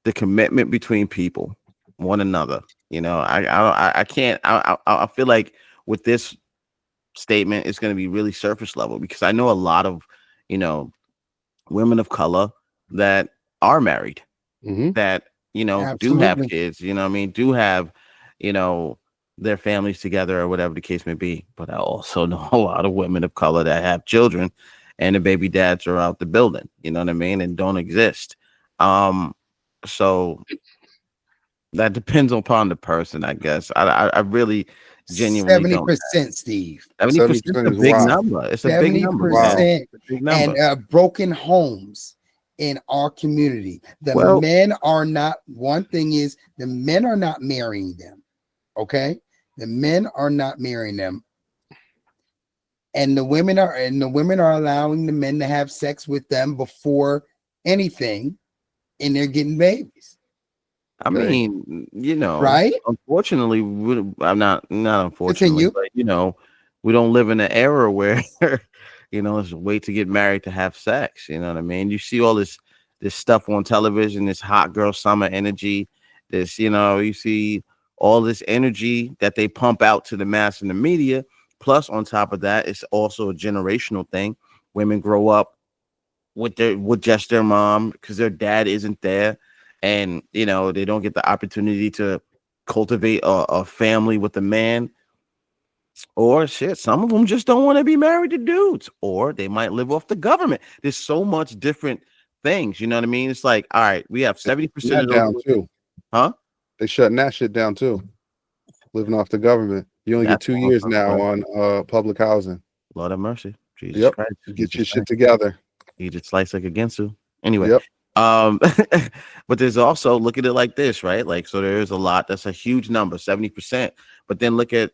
the commitment between people, one another. I can't. I feel like with this statement, it's going to be really surface level because I know a lot of, women of color that are married, that do have Absolutely. kids. Do have, their families together or whatever the case may be. But I also know a lot of women of color that have children, and the baby dads are out the building. You know what I mean, and don't exist. So that depends upon the person, I guess. I really genuinely don't. 70%, Steve. 70% is a is big wild. number. It's a big number, man. 70% It's a big number. and broken homes in our community. The Well- men are not, one thing is the men are not marrying them. Okay. The men are not marrying them. And the women are allowing the men to have sex with them before anything, and they're getting babies. I mean, Right? unfortunately, I'm not unfortunately, Continue. but we don't live in an era where it's a way to get married to have sex. You know what I mean? You see all this stuff on television, this hot girl summer energy, this, you see all this energy that they pump out to the mass in the media. Plus, on top of that, it's also a generational thing. Women grow up with just their mom because their dad isn't there, and they don't get the opportunity to cultivate a family with a man. Or shit, some of them just don't want to be married to dudes, or they might live off the government. There's so much different things, you know what I mean? It's like, all right, we have 70% of That down those, too. huh? They shutting that shit down too. Living off the government. You only get That's 2 also years now right. on public housing. Lord have mercy, Jesus Yep. Christ, Get your shit together. He just slice like a Gensu. Anyway, Yep. but there's also, look at it like this, right? Like, so there's a lot. That's a huge number, 70%. But then look at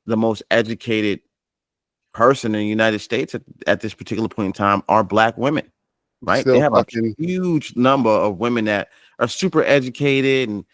the most educated person in the United States at this particular point in time are Black women, right? They Still have fucking a huge number of women that are super educated and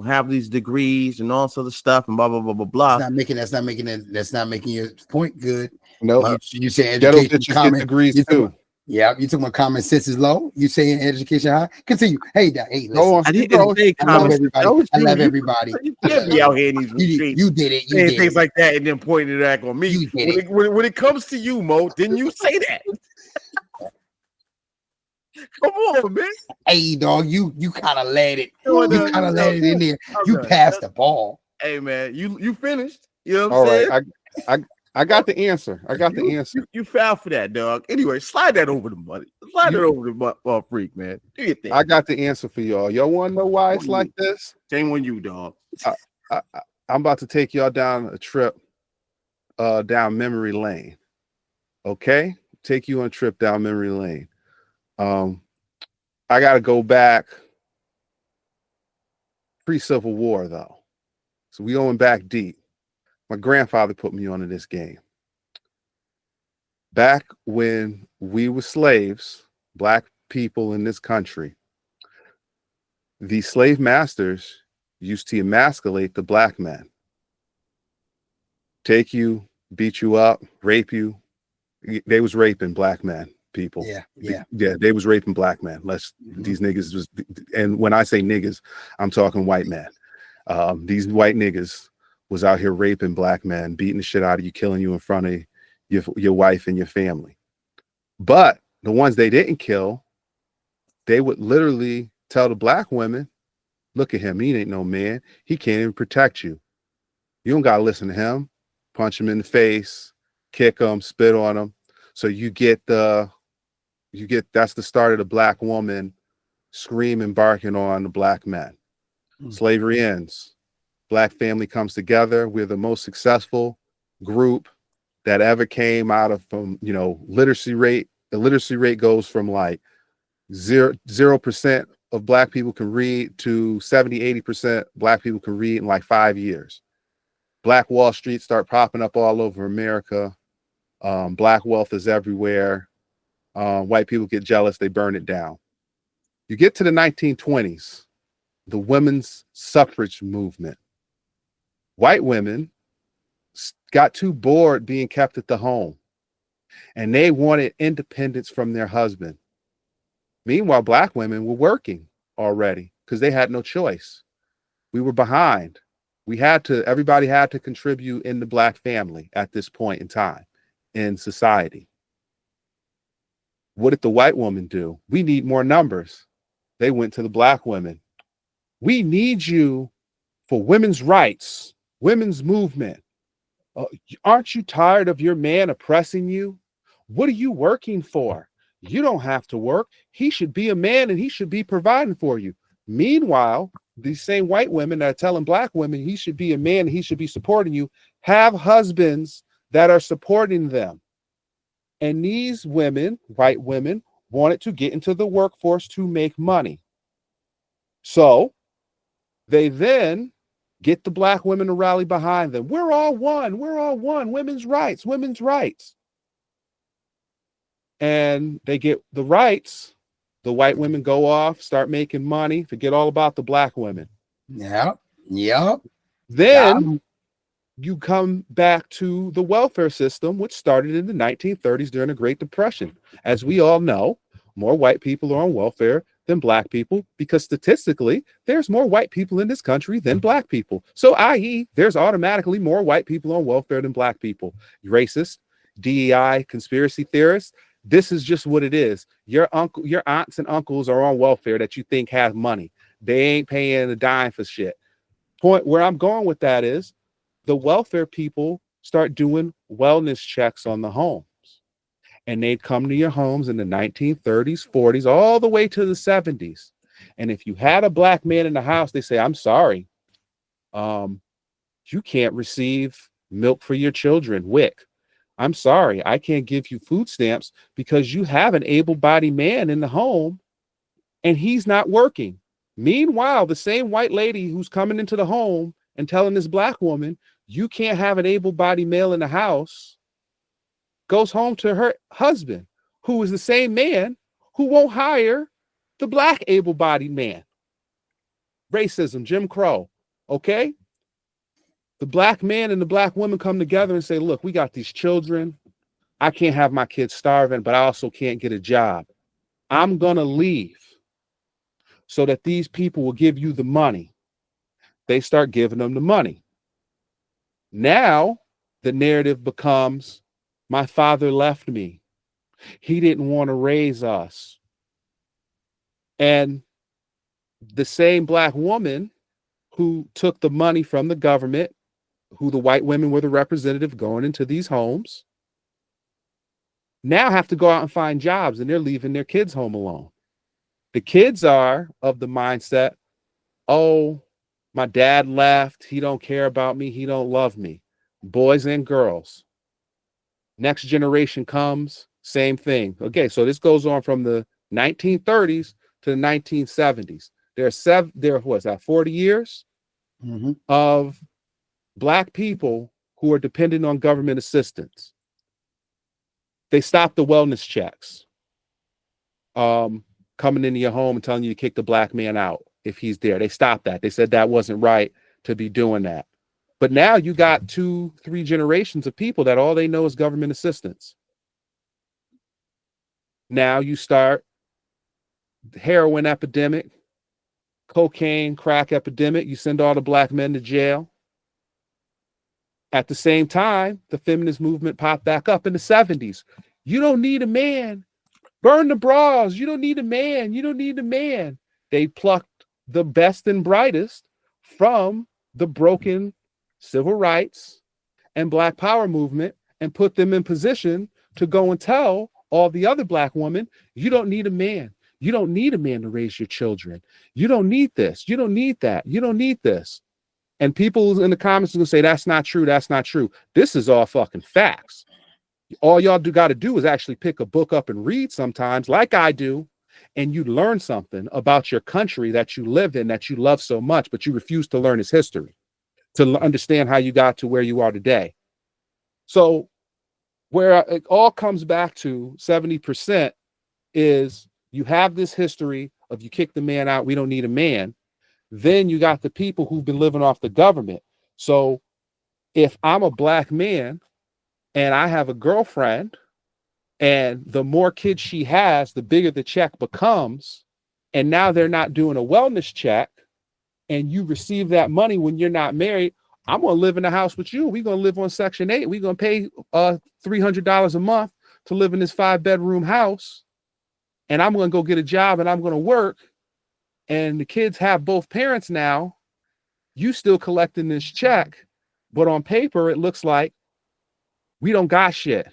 have these degrees and all this other stuff and blah blah blah blah blah. That's not making your point good. Nope. You say Ghetto education bitches get common. degrees You talking too. about, yeah, you talking about common sense is low. You saying education high. Continue. Hey, Go listen. on. I Keep didn't going. say I love common sense. everybody. That was I you. love everybody. You can't be out here in these streets You did it. You saying did things it. like that and then pointing it back on me. You did When it comes to you, Mo, didn't you say that? Come on, man. Hey, dog, you kind of let it. No, You no, kind of no, let it in there. I'm You done. passed the ball. Hey, man, you finished. You know what I'm All saying? right. I got the answer. I got the answer. You fouled for that, dog. Anyway, slide that over the money. Slide it over the freak, man. Do your thing. I got the answer for y'all. Y'all want to know why it's like this? Shame on you, dog. I'm about to take y'all down a trip down memory lane. Okay? Take you on a trip down memory lane. I got to go back pre-Civil War, though. So we going back deep. My grandfather put me onto this game. Back when we were slaves, black people in this country, the slave masters used to emasculate the black men. Take you, beat you up, rape you. They was raping black men, people. Yeah. They was raping black men. These niggas was, and when I say niggas, I'm talking white men. These white niggas was out here raping black men, beating the shit out of you, killing you in front of your wife and your family. But the ones they didn't kill, they would literally tell the black women, look at him, he ain't no man. He can't even protect you. You don't gotta listen to him. Punch him in the face, kick him, spit on him. So that's the start of the black woman screaming, barking on the black men. Slavery ends. Black family comes together. We're the most successful group that ever came out of literacy rate. The literacy rate goes from like 0% of black people can read to 70-80% black people can read in like 5 years. Black Wall Street start popping up all over America. Black wealth is everywhere. White people get jealous, they burn it down. You get to the 1920s, the women's suffrage movement. White women got too bored being kept at the home, and they wanted independence from their husband. Meanwhile, black women were working already because they had no choice. We were behind. Everybody had to contribute in the black family at this point in time in society. What did the white woman do? We need more numbers. They went to the black women. We need you for women's rights, women's movement. Aren't you tired of your man oppressing you? What are you working for? You don't have to work. He should be a man and he should be providing for you. Meanwhile, these same white women that are telling black women he should be a man and he should be supporting you have husbands that are supporting them. And these women, white women, wanted to get into the workforce to make money. So they then get the black women to rally behind them. We're all one. We're all one. Women's rights, women's rights. And they get the rights. The white women go off, start making money, forget all about the black women. Yeah. Then you come back to the welfare system, which started in the 1930s during the Great Depression. As we all know, more white people are on welfare than black people because statistically, there's more white people in this country than black people. So, i.e., there's automatically more white people on welfare than black people. Racist, DEI, conspiracy theorists. This is just what it is. Your aunts and uncles are on welfare that you think have money. They ain't paying a dime for shit. Point where I'm going with that is the welfare people start doing wellness checks on the homes. And they'd come to your homes in the 1930s, 40s, all the way to the 70s. And if you had a black man in the house, they say, I'm sorry, you can't receive milk for your children, WIC. I'm sorry, I can't give you food stamps because you have an able-bodied man in the home and he's not working. Meanwhile, the same white lady who's coming into the home and telling this black woman, you can't have an able-bodied male in the house, goes home to her husband, who is the same man who won't hire the black able-bodied man. Racism, Jim Crow, okay? The black man and the black woman come together and say, look, we got these children. I can't have my kids starving, but I also can't get a job. I'm going to leave so that these people will give you the money. They start giving them the money. Now the narrative becomes, my father left me. He didn't want to raise us. And the same black woman who took the money from the government, who the white women were the representative going into these homes, now have to go out and find jobs, and they're leaving their kids home alone. The kids are of the mindset, oh, my dad left. He don't care about me. He don't love me. Boys and girls. Next generation comes, same thing. Okay, so this goes on from the 1930s to the 1970s. There was that 40 years of black people who are dependent on government assistance. They stopped the wellness checks, coming into your home and telling you to kick the black man out if he's there. They stopped that. They said that wasn't right to be doing that. But now you got 2-3 generations of people that all they know is government assistance. Now you start heroin epidemic, cocaine, crack epidemic. You send all the black men to jail. At the same time, the feminist movement popped back up in the 70s. You don't need a man. Burn the bras. You don't need a man. You don't need a man. They plucked the best and brightest from the broken civil rights and black power movement and put them in position to go and tell all the other black women, you don't need a man. You don't need a man to raise your children. You don't need this. You don't need that. You don't need this. And people in the comments are going to say, that's not true. That's not true. This is all fucking facts. All y'all got to do is actually pick a book up and read sometimes, like I do, and you learn something about your country that you live in, that you love so much, but you refuse to learn its history, to understand how you got to where you are today. So where it all comes back to 70% is you have this history of you kick the man out, we don't need a man. Then you got the people who've been living off the government. So if I'm a black man and I have a girlfriend, and the more kids she has, the bigger the check becomes, and now they're not doing a wellness check, and you receive that money when you're not married, I'm going to live in the house with you. We're going to live on Section 8. We're going to pay $300 a month to live in this 5-bedroom house, and I'm going to go get a job, and I'm going to work, and the kids have both parents now. You still collecting this check, but on paper, it looks like we don't got shit.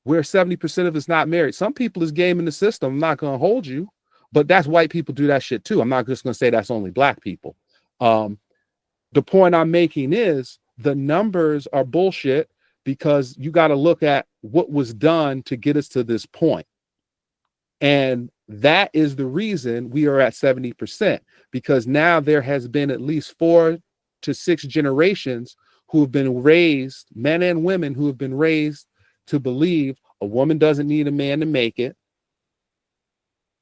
Where 70% of us not married. Some people is gaming the system. I'm not going to hold you, but that's white people do that shit too. I'm not just going to say that's only black people. The point I'm making is the numbers are bullshit because you got to look at what was done to get us to this point. And that is the reason we are at 70%, because now there has been at least 4 to 6 generations who have been raised, men and women who have been raised to believe a woman doesn't need a man to make it.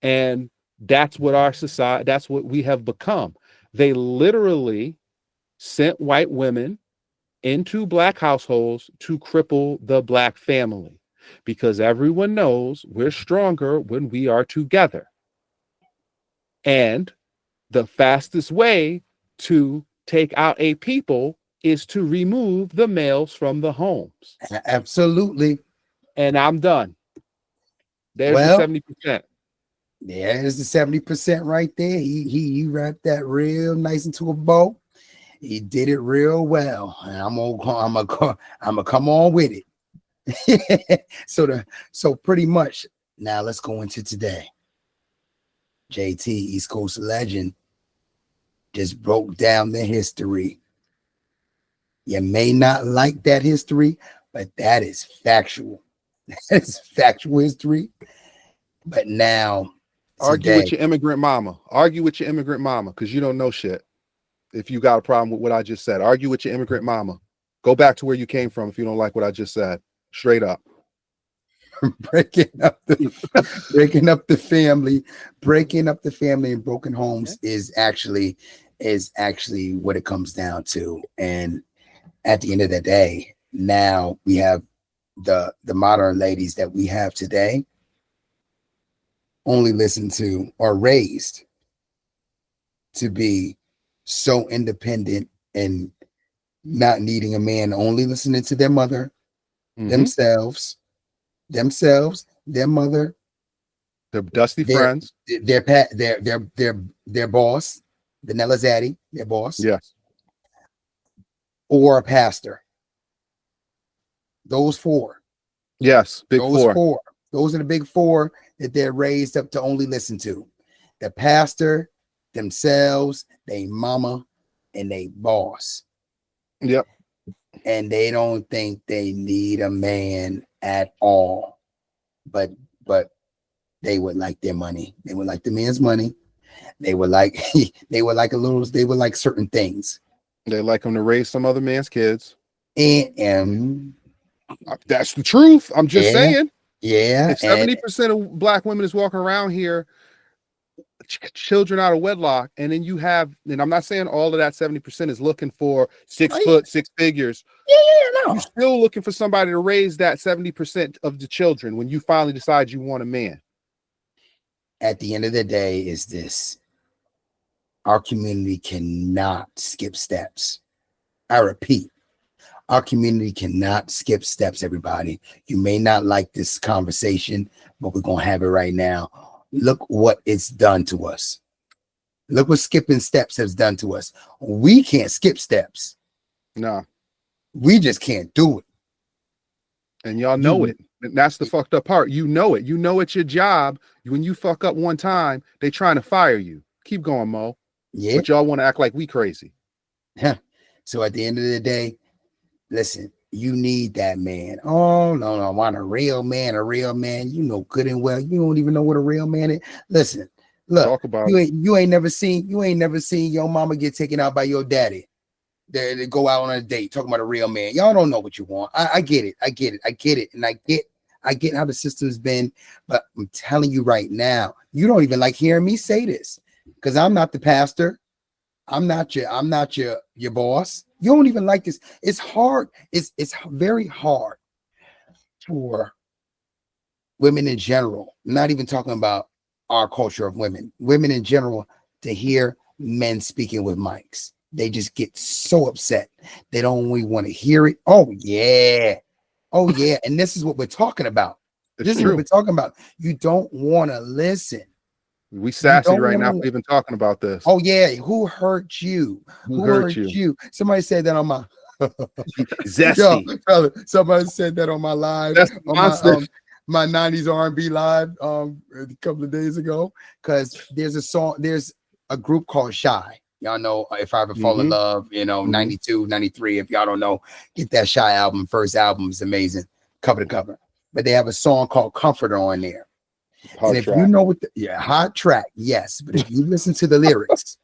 And that's what our society, that's what we have become. They literally sent white women into black households to cripple the black family, because everyone knows we're stronger when we are together. And the fastest way to take out a people is to remove the males from the homes. Absolutely. And I'm done. There's the 70%. There's the 70% right there. He wrapped that real nice into a bow. He did it real well. And I'm gonna come on with it. So pretty much now let's go into today. JT, East Coast legend, just broke down the history. You may not like that history, but that is factual. That is factual history. But now, argue with your immigrant mama. Argue with your immigrant mama, because you don't know shit. If you got a problem with what I just said, argue with your immigrant mama. Go back to where you came from if you don't like what I just said. Straight up. breaking up the family and broken homes is actually what it comes down to. And at the end of the day, now we have the modern ladies that we have today only listen to or raised to be so independent and not needing a man, only listening to their mother, themselves, their mother, They're dusty their friends. their boss, Vanilla Zaddy, their boss, Yes. or a pastor. Those four. Yes. Big Those four. four. Those are the big four that they're raised up to only listen to. The pastor, themselves, they mama, and they boss. Yep. And they don't think they need a man at all. But they would like their money. They would like the man's money. They would like certain things. They like him to raise some other man's kids. And that's the truth. I'm just saying. Yeah. If 70% of black women is walking around here, children out of wedlock, and then you have, and I'm not saying all of that 70% is looking for 6 foot, 6 figures. No. You're still looking for somebody to raise that 70% of the children when you finally decide you want a man. At the end of the day, is this: our community cannot skip steps. I repeat, our community cannot skip steps, everybody. You may not like this conversation, but we're going to have it right now. Look what it's done to us. Look what skipping steps has done to us. We can't skip steps. No. We just can't do it. And y'all know it. And that's the fucked up part. You know it. You know it's your job. When you fuck up one time, they trying to fire you. Keep going, Mo. Yeah. But y'all want to act like we crazy. So at the end of the day, listen, you need that man. Oh, no, I want a real man. You know good and well. You don't even know what a real man is. Listen, look, talk about you ain't never seen your mama get taken out by your daddy. They go out on a date talking about a real man. Y'all don't know what you want. I get it. And I get how the system's been, but I'm telling you right now, you don't even like hearing me say this because I'm not the pastor. I'm not your boss. You don't even like this. It's hard. It's very hard for women in general. I'm not even talking about our culture of women in general, to hear men speaking with mics. They just get so upset. They don't really want to hear it. Oh yeah. And this is what we're talking about. This is what we're talking about. You don't want to listen. We sassy right now for even talking about this. Oh yeah, who hurt you? Who hurt you? Somebody said that on my zesty. Yo, fella, somebody said that on my live. That's on my 90s R&B live a couple of days ago. Because there's a group called Shy. Y'all know If I Ever Fall in Love, 92, 93. If y'all don't know, get that Shy album. First album is amazing, cover to cover. But they have a song called Comforter on there. And if you know what hot track, yes. But if you listen to the lyrics,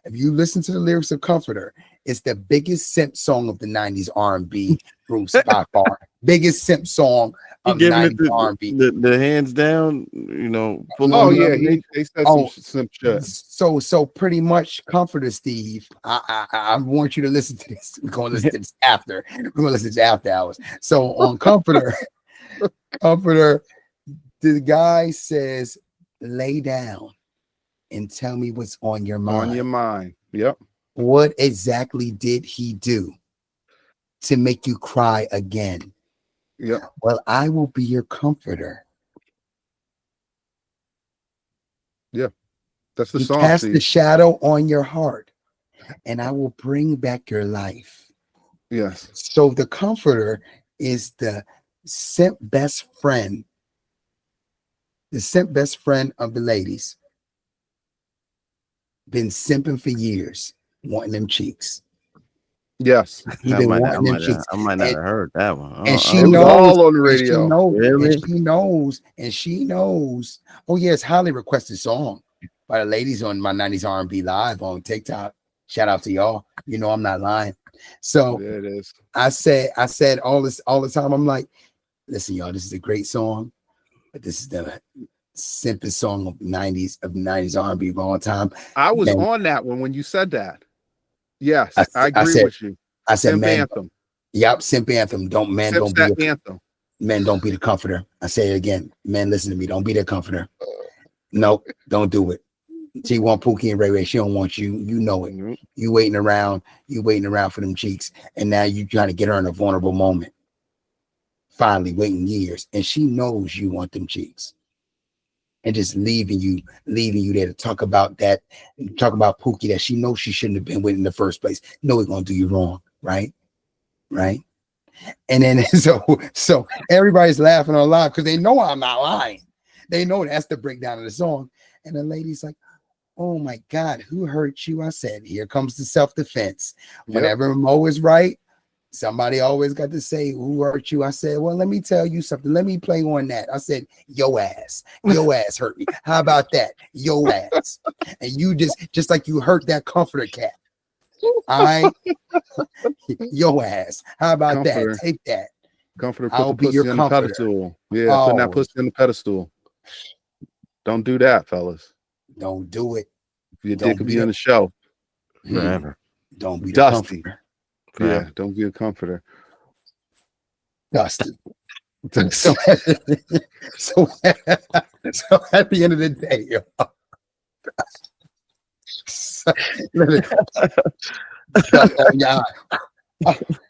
of Comforter, it's the biggest simp song of the 90s R&B groups by far. Biggest simp song of the 90s R&B. The hands down, full Oh on. yeah, they said some simp shit. So pretty much, Comforter Steve, I want you to listen to this. We're gonna listen to this after. We're gonna listen to this after hours. So on Comforter, the guy says, lay down and tell me what's on your mind. On your mind. Yep. What exactly did he do to make you cry again? Yep. Well, I will be your comforter. Yeah. That's the You song. cast the shadow on your heart, and I will bring back your life. Yes. So the comforter is the simp best friend. The simp best friend of the ladies. Been simping for years, wanting them cheeks. Yes. I might not have heard that one. And she knows all on the radio. Really? She knows. Oh yeah, it's highly requested song by the ladies on my 90s R&B live on TikTok. Shout out to y'all. You know I'm not lying. So yeah, it is. I said all the time. I'm like, listen, y'all, this is a great song, but this is the simplest song of the 90s R&B of all time. I was on that one when you said that. Yes, I agree with you. I said, simp man, anthem. Yep, simp anthem. Don't be anthem. Men, don't be the comforter. I say it again. Men, listen to me. Don't be the comforter. Nope, don't do it. She want Pookie and Ray Ray. She don't want you. You know it. Nope. You waiting around. You waiting around for them cheeks. And now you trying to get her in a vulnerable moment. Finally, waiting years. And she knows you want them cheeks. And just leaving you there to talk about that, talk about Pookie that she knows she shouldn't have been with in the first place. No, it's gonna do you wrong, right? Right. And then so everybody's laughing on live because they know I'm not lying. They know that's the breakdown of the song. And the lady's like, oh my God, who hurt you? I said, here comes the self-defense. Whenever Mo is right, somebody always got to say, who hurt you? I said, well, let me tell you something. Let me play on that. I said, yo ass hurt me. How about that? Yo ass. And you just like you hurt that comforter cat. All right. Yo ass. How about Comforter. that? Take that. Comforter, I'll put the be your pussy on the comforter. pedestal. Yeah, putting that pussy on the pedestal. Don't do that, fellas. Don't do it. Your dick could be on the shelf forever. Don't be Dusty. the comforter. Yeah, don't be a comforter. Dusty. So at the end of the day, y'all.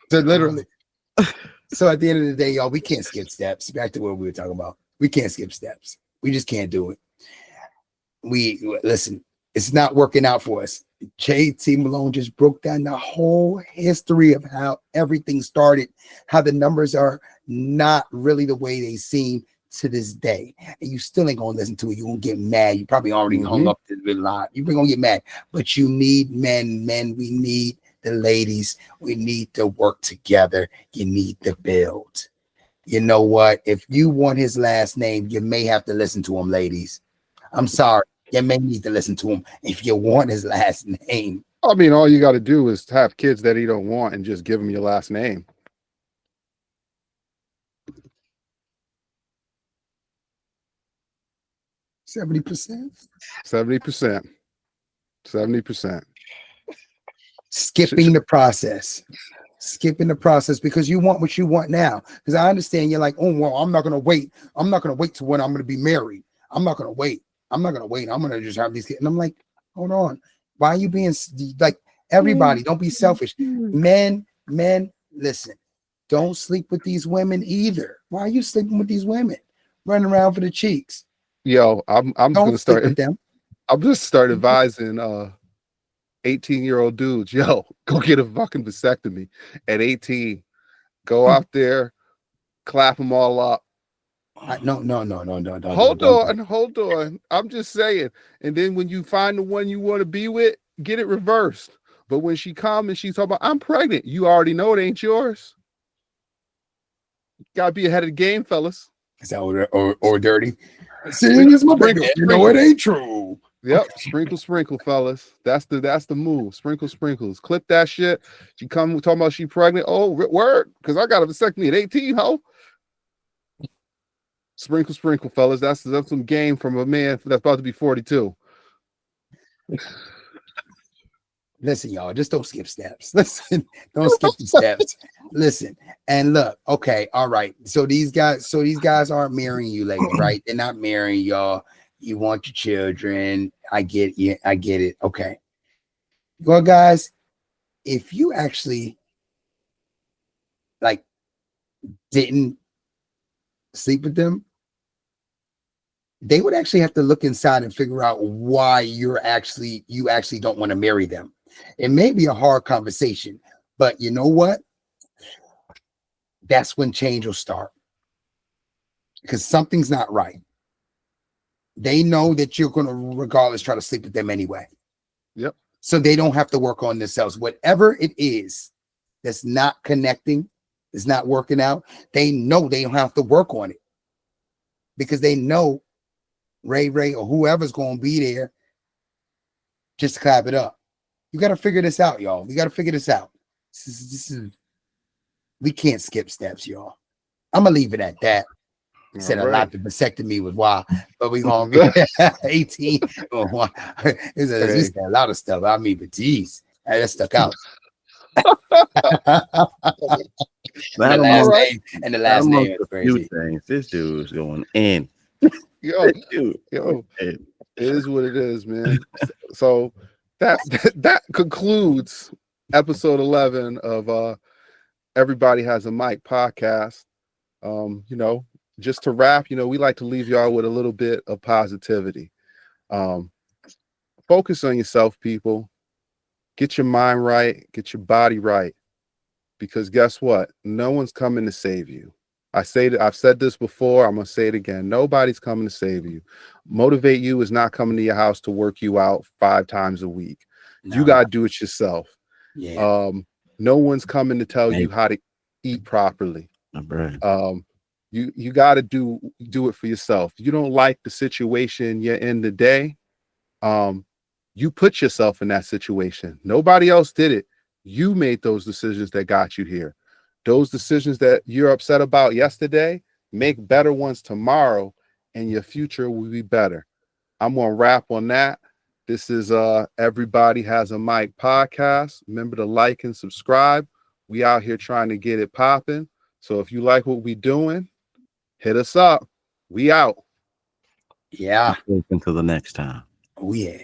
So literally. So at the end of the day, y'all, we can't skip steps. Back to what we were talking about. We can't skip steps. We just can't do it. We listen, it's not working out for us. JT Malone just broke down the whole history of how everything started, how the numbers are not really the way they seem to this day. And you still ain't gonna listen to it. You're gonna get mad. You probably already hung up a lot. You're gonna get mad. But you need men. We need the ladies. We need to work together. You need to build. You know what? If you want his last name, you may have to listen to him, ladies. I'm sorry. You may need to listen to him if you want his last name. I mean, all you got to do is have kids that he don't want and just give him your last name. %70. 70%. Skipping the process because you want what you want now. Because I understand you're like, oh well, I'm not gonna wait to when I'm gonna be married. I'm not gonna wait. I'm gonna just have these kids. And I'm like, hold on, why are you being like everybody? Don't be selfish. Men, listen, don't sleep with these women either. Why are you sleeping with these women? Running around for the cheeks. Yo, I'm gonna start with them. I'm just start advising 18-year-old dudes, yo, go get a fucking vasectomy at 18. Go out there, clap them all up. No. Hold on. I'm just saying. And then when you find the one you want to be with, get it reversed. But when she comes and she's talking about, I'm pregnant, you already know it ain't yours. Gotta be ahead of the game, fellas. Is that or dirty? See, it's my baby. You know it ain't true. Yep, sprinkle, fellas. That's the move. Sprinkles. Clip that shit. She come talking about she pregnant. Oh, word, because I got a vasectomy at 18, ho. Sprinkle, fellas. That's some game from a man that's about to be 42. Listen, y'all, just don't skip steps. Listen, don't skip the steps. Listen, and look, okay, all right. So these guys aren't marrying you, ladies, right? They're not marrying y'all. You want your children. I get you. I get it. Okay. Well, guys, if you actually like didn't sleep with them, they would actually have to look inside and figure out why you actually don't want to marry them. It may be a hard conversation, but you know what? That's when change will start. Because something's not right. They know that you're going to, regardless, try to sleep with them anyway. Yep. So they don't have to work on themselves. Whatever it is that's not connecting, is not working out, they know they don't have to work on it. Because they know Ray or whoever's going to be there just to clap it up. You got to figure this out, y'all. We got to figure this out. This is we can't skip steps, y'all. I'm going to leave it at that. Said a lot. The vasectomy was wild, but we gonna be 18. We said a lot of stuff. I mean, but geez, that stuck out. Not the last amongst, name, and the not last amongst name a is few crazy. things. This dude is going in. Yo, Dude, yo, in. it is what it is, man. So that that concludes episode 11 of Everybody Has a Mic podcast. Just to wrap, we like to leave y'all with a little bit of positivity. Focus on yourself, people. Get your mind right, get your body right, because guess what? No one's coming to save you. I've said this before, I'm gonna say it again. Nobody's coming to save you. Motivate You is not coming to your house to work you out 5 times a week. You No, got to do it yourself. yeah, No one's coming to tell you Maybe. how to eat properly. Right. You got to do it for yourself. You don't like the situation you're in today. You put yourself in that situation. Nobody else did it. You made those decisions that got you here. Those decisions that you're upset about yesterday, make better ones tomorrow, and your future will be better. I'm gonna wrap on that. This is Everybody Has a Mic podcast. Remember to like and subscribe. We out here trying to get it popping. So if you like what we doing, hit us up. We out. yeah. Until the next time. Oh yeah.